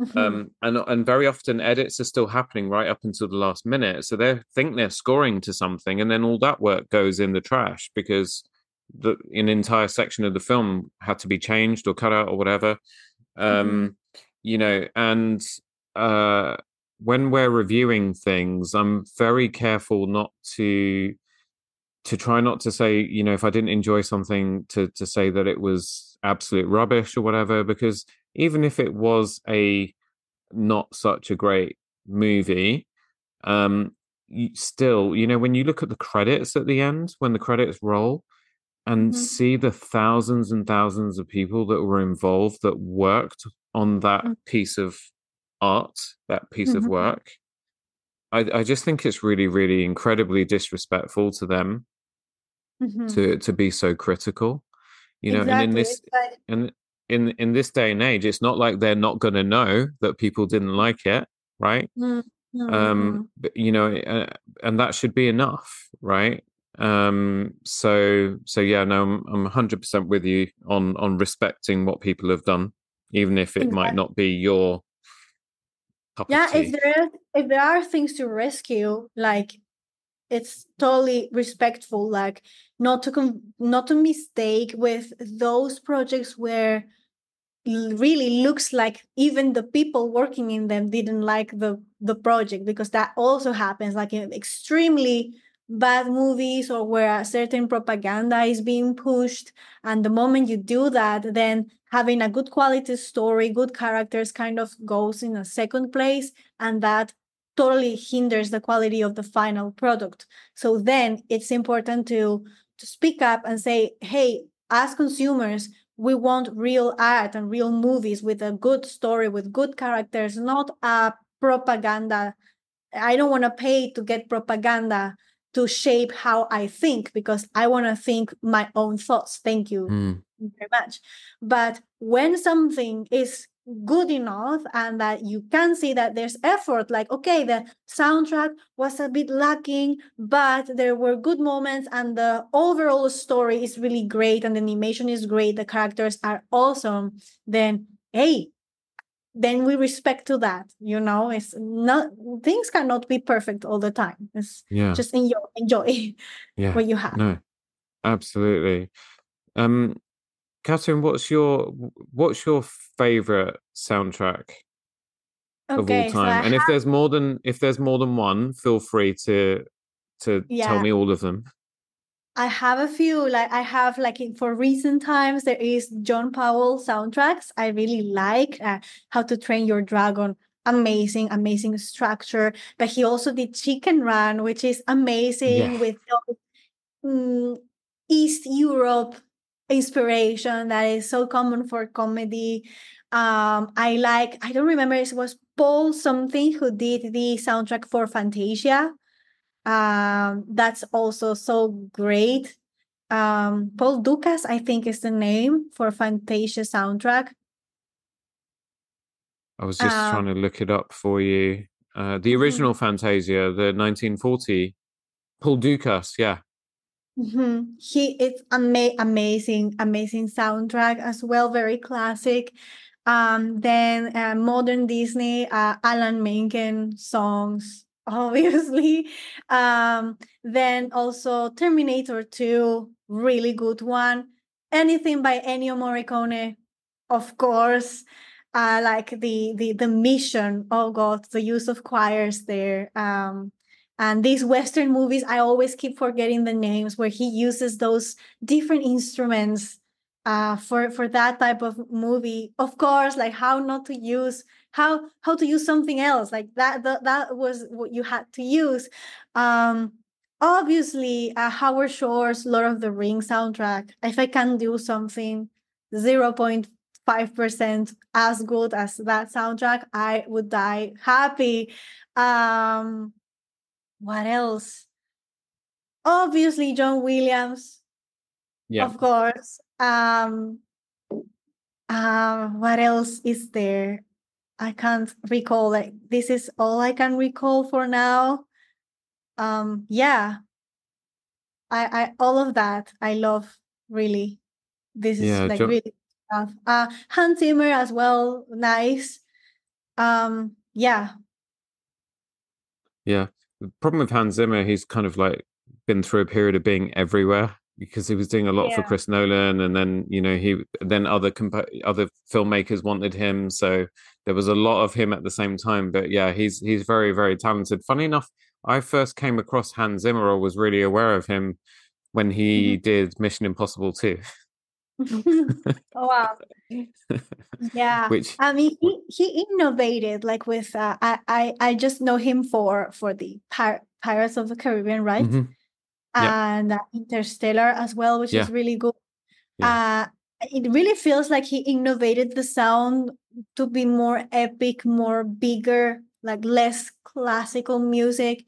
Mm-hmm. And very often edits are still happening right up until the last minute. So they think they're scoring to something, and then all that work goes in the trash because an entire section of the film had to be changed or cut out or whatever. Mm-hmm. And uh, when we're reviewing things, I'm very careful not to try not to say, if I didn't enjoy something, to say that it was absolute rubbish or whatever, because even if it was a not such a great movie, still, when you look at the credits at the end, when the credits roll, and Mm-hmm. see the thousands and thousands of people that were involved that worked on that piece of art, that piece of Mm-hmm. work, I just think it's really, really incredibly disrespectful to them Mm-hmm. to be so critical, and in Exactly. this It's like, and in this day and age, it's not like they're not going to know that people didn't like it, right? mm-hmm. But, and that should be enough, right? So yeah, no, I'm 100% with you on respecting what people have done, even if it might Exactly. not be your cup of Yeah, tea. if there are things to rescue, like, it's totally respectful, like, not to mistake with those projects where really looks like even the people working in them didn't like the project, because that also happens, like in extremely bad movies, or where a certain propaganda is being pushed, and the moment you do that, then having a good quality story, good characters, kind of goes in a second place, and that totally hinders the quality of the final product. So then it's important to speak up and say, hey, as consumers, we want real art and real movies with a good story, with good characters, not a propaganda. I don't want to pay to get propaganda to shape how I think, because I want to think my own thoughts. Thank you Hmm. very much. But when something is good enough and that you can see that there's effort, like, okay, the soundtrack was a bit lacking, but there were good moments, and the overall story is really great, and the animation is great, the characters are awesome, then hey, then we respect to that. It's not, things cannot be perfect all the time. It's Yeah, just enjoy yeah, what you have. no, absolutely. Um, Catherine, what's your favorite soundtrack of all Okay, so time? And if there's more than one, feel free to tell yeah, me all of them. I have a few. Like, I have, like, for recent times, there is John Powell soundtracks. I really like How to Train Your Dragon. Amazing, amazing structure. But he also did Chicken Run, which is Yeah. amazing, with mm, East Europe inspiration that is so common for comedy. I don't remember, it was Paul something who did the soundtrack for Fantasia. That's also so great. Paul Dukas, I think, is the name for Fantasia soundtrack. I was just trying to look it up for you. The Mhm. original Fantasia, the 1940, Paul Dukas, yeah. It's amazing soundtrack as well, very classic. Then modern Disney, Alan Menken songs, obviously. Then also Terminator 2, really good one. Anything by Ennio Morricone, of course. Like the mission, oh God, the use of choirs there. And these Western movies, I always keep forgetting the names, where he uses those different instruments for that type of movie. Of course, like how not to use how to use something else like that was what you had to use. Um, Obviously, Howard Shore's Lord of the Rings soundtrack. If I can do something 0.5% as good as that soundtrack, I would die happy. Um, what else? Obviously, John Williams, Yeah. of course. What else is there? I can't recall. Like this is all I can recall for now. Yeah, I all of that I love really. This is Yeah, like really tough. Hans Zimmer as well, nice. Yeah. yeah. The problem with Hans Zimmer, he's kind of like been through a period of being everywhere because he was doing a lot for Yeah. Chris Nolan, and then other filmmakers wanted him, so there was a lot of him at the same time. But yeah, he's very very talented. Funny enough, I first came across Hans Zimmer, or was really aware of him when he Mhm. did Mission Impossible 2. Oh wow. Yeah, Which I mean, he innovated like with I just know him for the Pirates of the Caribbean, right? mhm, yeah, And Interstellar as well, which is yeah, really good. yeah, Uh, it really feels like he innovated the sound to be more epic, more bigger, like less classical music,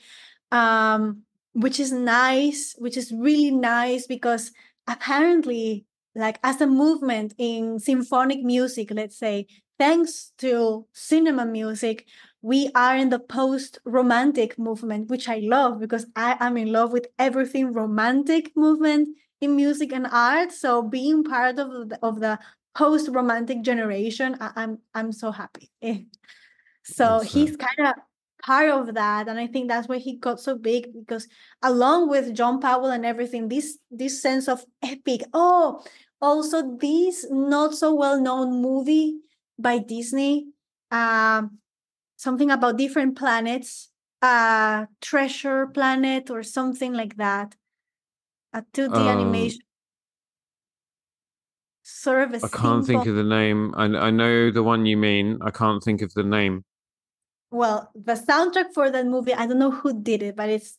um, which is nice, which is really nice because apparently, like as a movement in symphonic music, let's say, thanks to cinema music, we are in the post-romantic movement, which I love because I am in love with everything romantic movement in music and art. So being part of the post-romantic generation, I'm so happy. So he's awesome. kind of part of that, and I think that's why he got so big because along with John Powell and everything, this sense of epic. Oh, also this not so well known movie by Disney, um, something about different planets, Treasure Planet or something like that. A 2D Um, animation, sort of a I can't think simple. of the name. I know the one you mean. I can't think of the name. Well, the soundtrack for that movie, I don't know who did it, but it's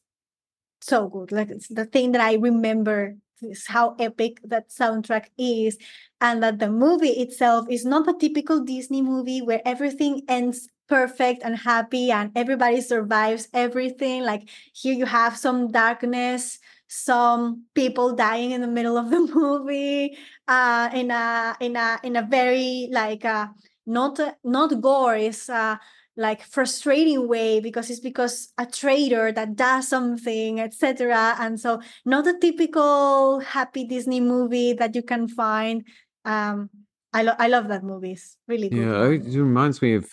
so good. Like it's the thing that I remember is how epic that soundtrack is, and that the movie itself is not a typical Disney movie where everything ends perfect and happy and everybody survives everything. Like here you have some darkness, some people dying in the middle of the movie, in a very like not gore, is like frustrating way because it's because a traitor that does something, etc. And so not a typical happy Disney movie that you can find. I love that movie. It's really good Yeah, it one. reminds me of,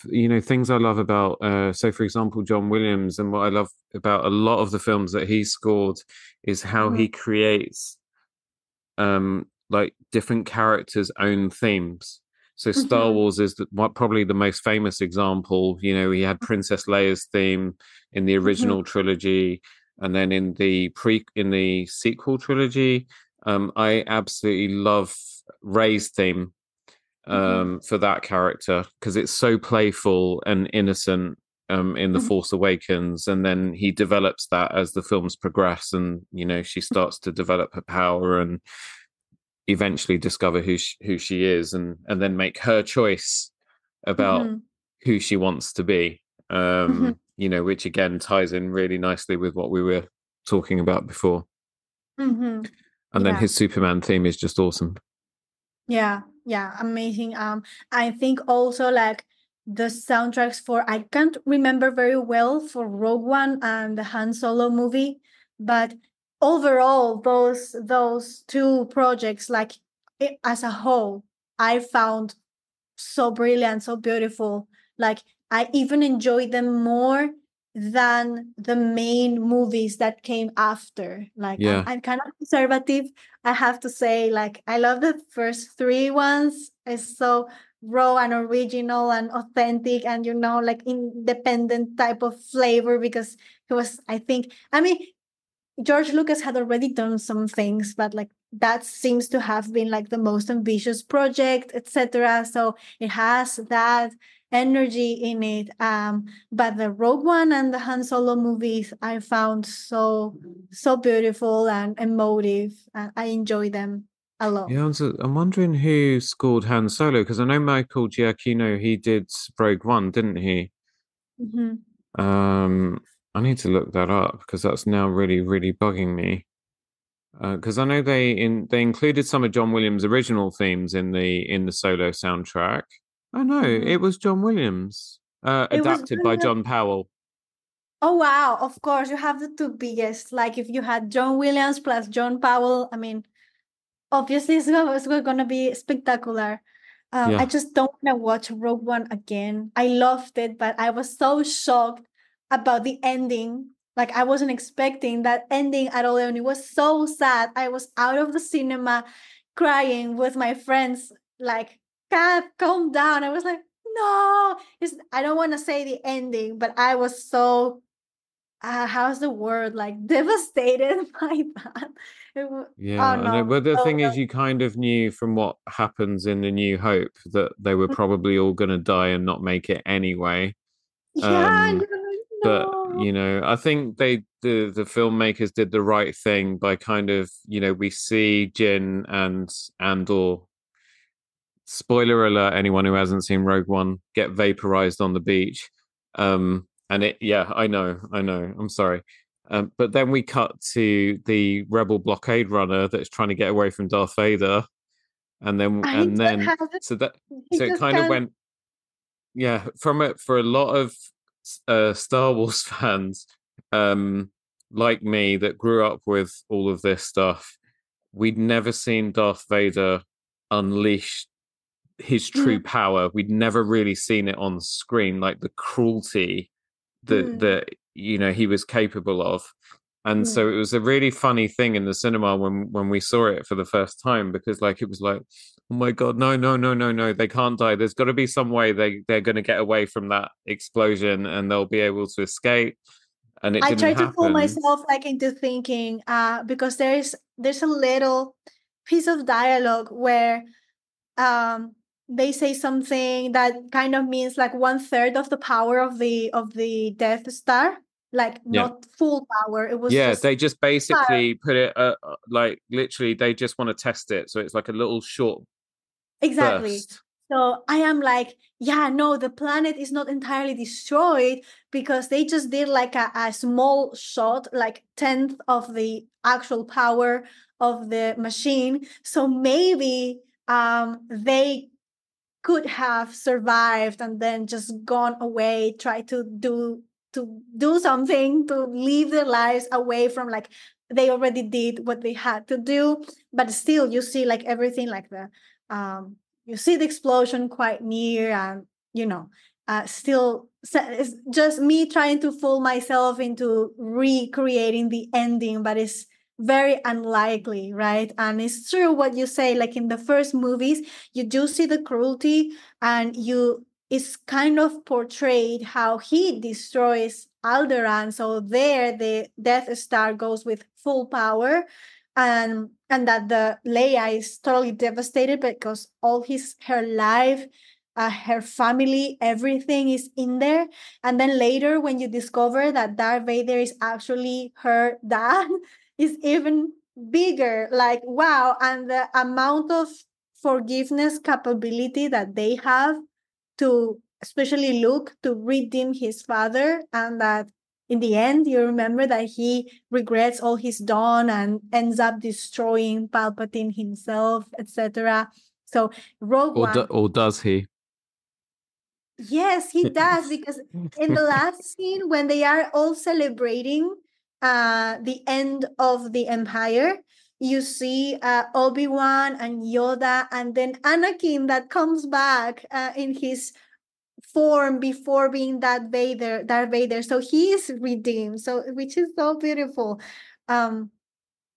things I love about, so for example, John Williams, and what I love about a lot of the films that he scored is how Mhm, he creates like different characters' own themes. So Star mhm, Wars is probably the most famous example. He had Princess Leia's theme in the mhm, original trilogy, and then in the sequel trilogy, I absolutely love Rey's theme mhm, for that character because it's so playful and innocent in The mhm. Force Awakens, and then he develops that as the films progress, and she starts to develop her power, and eventually discover who she is, and then make her choice about who she wants to be. Which again ties in really nicely with what we were talking about before. Mm-hmm. And then his Superman theme is just awesome. Yeah, amazing. I think also like the soundtracks for, I can't remember very well for Rogue One and the Han Solo movie, but overall those two projects, like as a whole, I found so brilliant, so beautiful. Like I even enjoyed them more than the main movies that came after. Like I'm kind of conservative, I have to say. Like I love the first three ones. It's so raw and original and authentic, and like independent type of flavor, because it was, I mean, George Lucas had already done some things, but like that seems to have been like the most ambitious project, etc. So it has that energy in it. But the Rogue One and the Han Solo movies I found so beautiful and emotive. I enjoy them a lot. Yeah, I'm wondering who scored Han Solo, because I know Michael Giacchino, he did Rogue One, didn't he? I need to look that up because that's now really, really bugging me. Because I know they included some of John Williams' original themes in the solo soundtrack. Oh no, it was John Williams, adapted by John Powell. Oh wow! Of course, you have the two biggest. Like if you had John Williams plus John Powell, I mean, obviously it's going to be spectacular. I just don't want to watch Rogue One again. I loved it, but I was so shocked about the ending. Like I wasn't expecting that ending at all, and it was so sad. I was out of the cinema crying with my friends. Like, Kat, calm down. I was like, no, I don't want to say the ending, but I was so how's the word, like devastated by that. Oh no. But the thing is, you kind of knew from what happens in The New Hope that they were probably all going to die and not make it anyway. But I think the filmmakers did the right thing by kind of, we see Jin and Andor, spoiler alert, anyone who hasn't seen Rogue One, get vaporized on the beach. And I know, I'm sorry. But then we cut to the rebel blockade runner that's trying to get away from Darth Vader. So it kind of went, for a lot of Star Wars fans, like me, that grew up with all of this stuff, we'd never seen Darth Vader unleash his true power. We'd never really seen it on screen, like the cruelty that he was capable of. And so it was a really funny thing in the cinema when we saw it for the first time, because like it was like, oh my god, no, they can't die. There's got to be some way they're going to get away from that explosion and they'll be able to escape. And it didn't happen. I tried to pull myself like into thinking, because there's a little piece of dialogue where they say something that kind of means like 1/3 of the power of the Death Star, like not full power. It was they just basically put it like literally they just want to test it, so it's like a little short burst. So I am like, no, the planet is not entirely destroyed, because they just did like a small shot, like 1/10 of the actual power of the machine. So maybe they could have survived and then just gone away, try to do something to leave their lives away from, like, they already did what they had to do. But still, you see like everything, like the you see the explosion quite near, and still it's just me trying to fool myself into recreating the ending, but it's very unlikely, right? And it's true what you say, like in the first movies you do see the cruelty, and it's kind of portrayed how he destroys Alderaan. So there the Death Star goes with full power, and that the Leia is totally devastated because all her life, her family, everything is in there. And then later, when you discover that Darth Vader is actually her dad, is even bigger, like wow. And the amount of forgiveness capability that they have to, especially Luke, to redeem his father, and that in the end you remember that he regrets all he's done and ends up destroying Palpatine himself, etc. So Rogue One, or does he? yes, he does, because in the last scene when they are all celebrating the end of the Empire, you see Obi-Wan and Yoda, and then Anakin that comes back in his form before being Darth Vader. So he is redeemed. So which is so beautiful.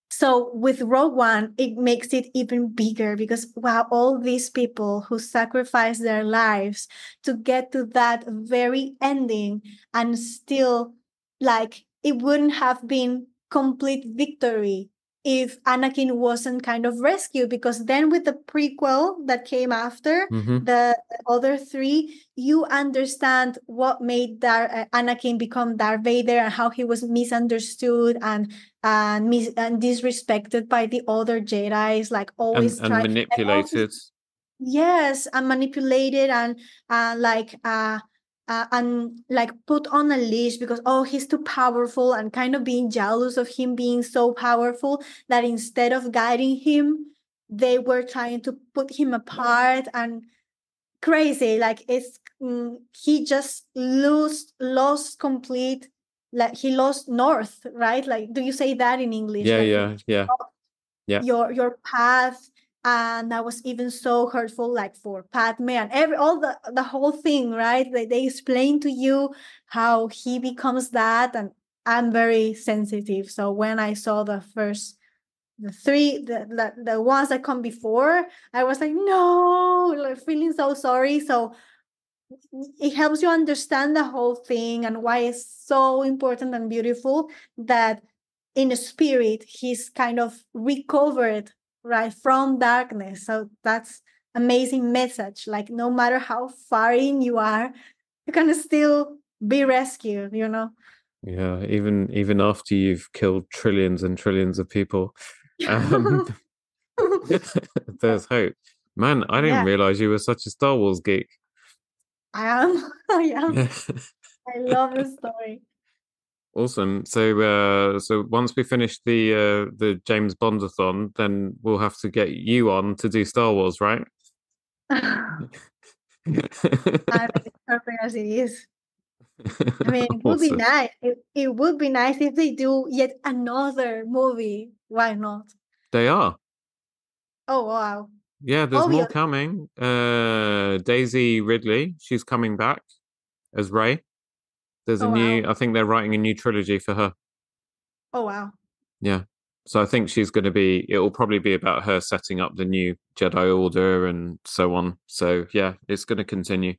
So with Rogue One, it makes it even bigger, because wow, all these people who sacrificed their lives to get to that very ending, and still, like, it wouldn't have been complete victory if Anakin wasn't kind of rescued, because then with the prequel that came after, Mm-hmm. the other three, you understand what made Anakin become Darth Vader, and how he was misunderstood and disrespected by the other Jedi's, like always And try, like always, manipulated. yes, and manipulated, and like put on a leash, because oh, he's too powerful, and kind of being jealous of him being so powerful, that instead of guiding him, they were trying to put him apart. And crazy, like he just lost complete, like he lost north, right? Like, do you say that in English? Yeah, Like yeah. your path. And that was even so hurtful, like for Padme and all the whole thing, right? They explain to you how he becomes that. And I'm very sensitive, so when I saw the three, the ones that come before, I was like, no, like feeling so sorry. So it helps you understand the whole thing, and why it's so important and beautiful that in a spirit he's kind of recovered, right, from darkness. So that's amazing message, like no matter how far in you are, you can still be rescued. Yeah, even after you've killed trillions and trillions of people, um, there's hope. Man, I didn't Yeah, realize you were such a Star Wars geek. I am. I am. Yeah. I love the story. Awesome. So once we finish the James Bondathon, then we'll have to get you on to do Star Wars, right? I mean, it's perfect as it is. I mean, it would be Awesome. nice. It would be nice if they do yet another movie. Why not? They are. Oh, wow. Yeah, there's more Obvious. coming. Daisy Ridley, she's coming back as Rey. There's a Oh, wow. new, I think they're writing a new trilogy for her. Oh, wow. Yeah. So I think she's going to be, it will probably be about her setting up the new Jedi Order and so on. So yeah, it's going to continue,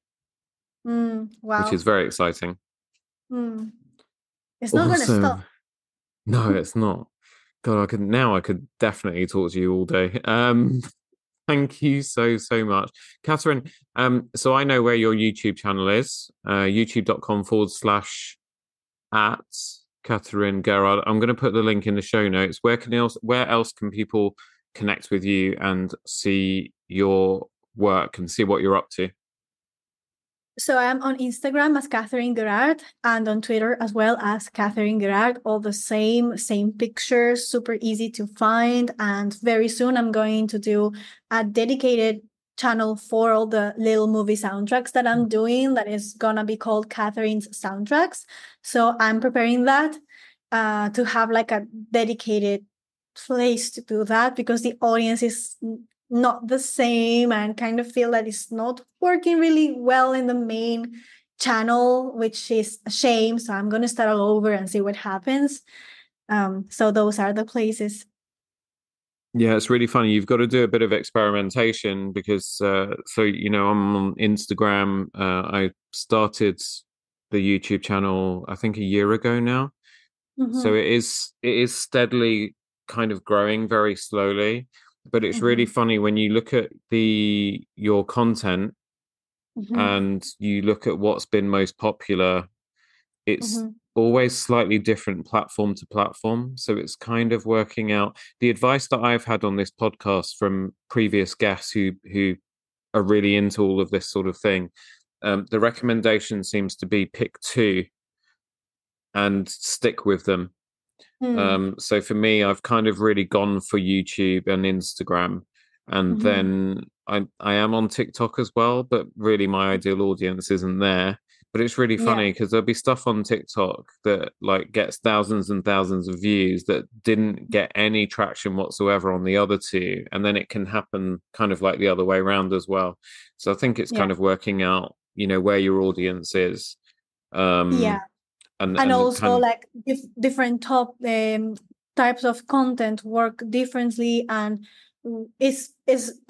which Wow. is very exciting. Mm. It's not going to stop. Awesome. No, it's not. God, I could definitely talk to you all day. Thank you so much. Catherine, so I know where your YouTube channel is, youtube.com/@ Catherine Gerard. I'm going to put the link in the show notes. Where else can people connect with you and see your work and see what you're up to? So I'm on Instagram as Catherine Gerard, and on Twitter as well as Catherine Gerard. All the same pictures, super easy to find. And very soon I'm going to do a dedicated channel for all the little movie soundtracks that I'm doing, that is gonna be called Catherine's Soundtracks. So I'm preparing that to have like a dedicated place to do that, because the audience is not the same, and kind of feel that it's not working really well in the main channel, which is a shame. So I'm going to start all over and see what happens. So those are the places. Yeah, it's really funny. You've got to do a bit of experimentation because, I'm on Instagram. I started the YouTube channel, I think, a year ago now. So Mm-hmm. it is steadily kind of growing very slowly. But it's really Mm-hmm. funny when you look at your content Mm-hmm. and you look at what's been most popular. it's Mhm. always slightly different platform to platform. So it's kind of working out the advice that I've had on this podcast from previous guests who are really into all of this sort of thing. The recommendation seems to be pick two and stick with them. Mm. So for me, I've kind of really gone for YouTube and Instagram, and Mhm. then I am on TikTok as well, but really my ideal audience isn't there. But it's really Yeah. funny because there'll be stuff on TikTok that like gets thousands and thousands of views that didn't get any traction whatsoever on the other two, and then it can happen kind of like the other way around as well. So I think it's Yeah. kind of working out, where your audience is, Yeah. and And and also kind of like different types of content work differently, and is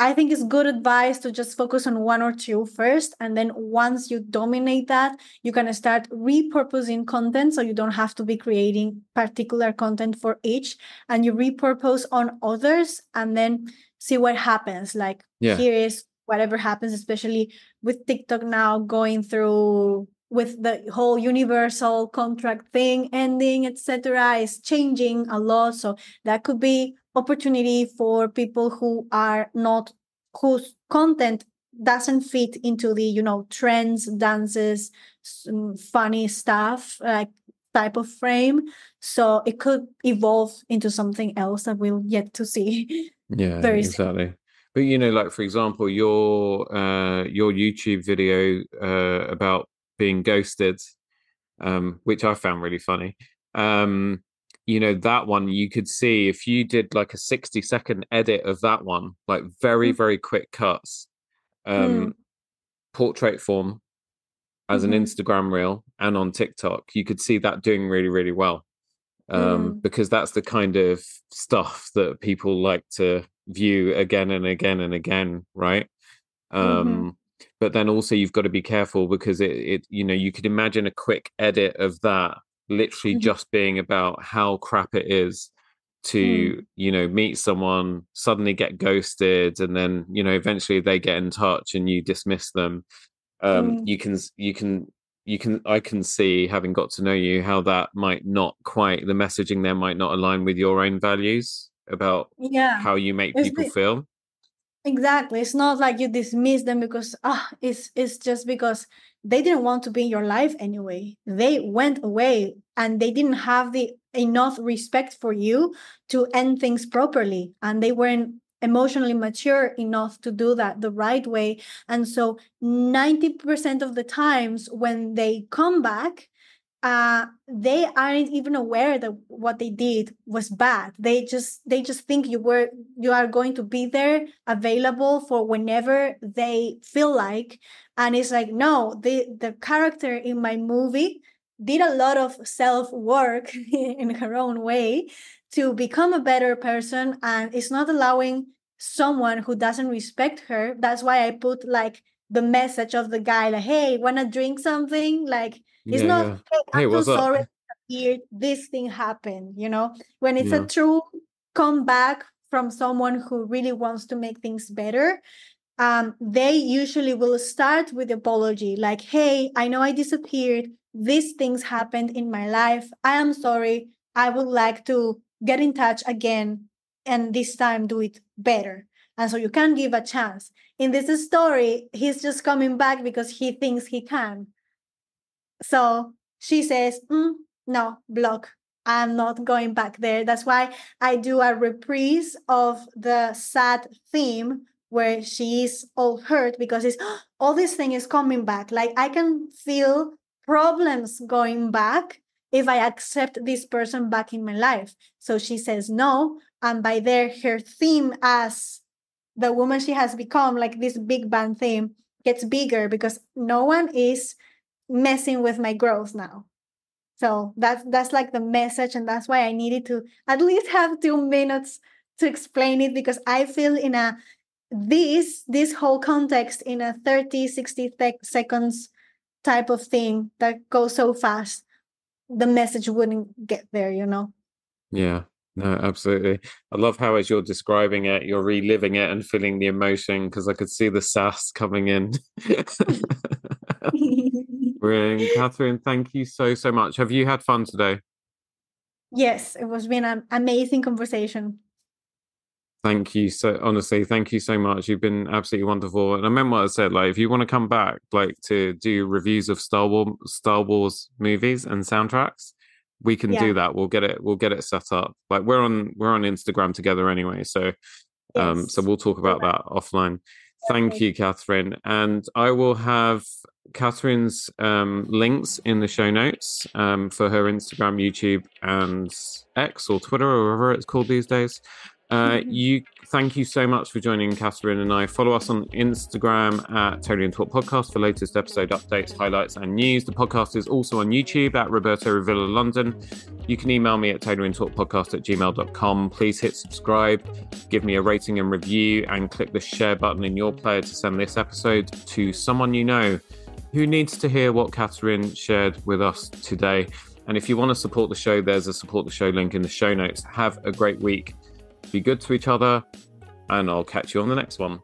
I think it's good advice to just focus on one or two first, and then once you dominate that, you can start repurposing content, so you don't have to be creating particular content for each, and you repurpose on others and then see what happens. Like yeah. here is whatever happens, especially with TikTok now going through with the whole universal contract thing ending, etc., is changing a lot. So that could be opportunity for people who are not, whose content doesn't fit into the trends, dances, funny stuff, like type of frame. So it could evolve into something else that we'll yet to see Yeah, very soon. exactly. But like for example, your YouTube video about being ghosted, which I found really funny. Um, that one you could see if you did like a 60-second edit of that one, like very, very quick cuts, Mm, um, portrait form as an mhm, Instagram reel and on TikTok, you could see that doing really, really well. mm, Because that's the kind of stuff that people like to view again and again and again, right? mhm, But then also you've got to be careful because you could imagine a quick edit of that literally mhm, just being about how crap it is to, mm, meet someone, suddenly get ghosted, and then, eventually they get in touch and you dismiss them. um mm. you can you can I can see, having got to know you, how that might not quite, the messaging there might not align with your own values about Yeah. how you make It's people the, feel. exactly. It's not like you dismiss them because it's just because they didn't want to be in your life anyway. They went away and they didn't have the enough respect for you to end things properly. And they weren't emotionally mature enough to do that the right way. And so 90% of the times when they come back, they aren't even aware that what they did was bad. They just think you are going to be there available for whenever they feel like. And it's like, no, the character in my movie did a lot of self work in her own way to become a better person, and it's not allowing someone who doesn't respect her. That's why I put like the message of the guy, like, hey, wanna drink something? Like, it's Yeah, not, yeah. hey, Hey, I'm so what's up? sorry here, this thing happened, when it's a Yeah. true comeback from someone who really wants to make things better. They usually will start with apology, like, hey, I know I disappeared, these things happened in my life, I am sorry, I would like to get in touch again, and this time do it better. And so you can give a chance. In this story, he's just coming back because he thinks he can. So she says, no, block. I'm not going back there. That's why I do a reprise of the sad theme where she is all hurt because it's all this thing is coming back. Like I can feel problems going back if I accept this person back in my life. So she says no. And by there, her theme as the woman she has become, like this big band theme, gets bigger because no one is messing with my growth now. So that's like the message, and that's why I needed to at least have 2 minutes to explain it, because I feel in a this whole context in a 30, 60 seconds type of thing that goes so fast, the message wouldn't get there. Yeah. No, absolutely. I love how, as you're describing it, you're reliving it and feeling the emotion, because I could see the sass coming in. Brilliant. Catherine, thank you so, so much. Have you had fun today? Yes, it was been an amazing conversation. Thank you so honestly, thank you so much. You've been absolutely wonderful. And I meant what I said, like if you want to come back, like to do reviews of Star Wars movies and soundtracks, we can Yeah, do that. We'll get it set up. Like we're on Instagram together anyway. So yes. we'll talk about that offline. Thank Perfect. you, Catherine. And I will have Catherine's links in the show notes for her Instagram, YouTube, and X or Twitter or whatever it's called these days. You thank you so much for joining Catherine and I. Follow us on Instagram at Totally and Talk Podcast for latest episode updates, highlights, and news. The podcast is also on YouTube at Roberto Revilla London. You can email me at tailoringtalkpodcast@gmail.com. Please hit subscribe, give me a rating and review, and click the share button in your player to send this episode to someone you know who needs to hear what Catherine shared with us today. And if you want to support the show, there's a support the show link in the show notes. Have a great week. Be good to each other, and I'll catch you on the next one.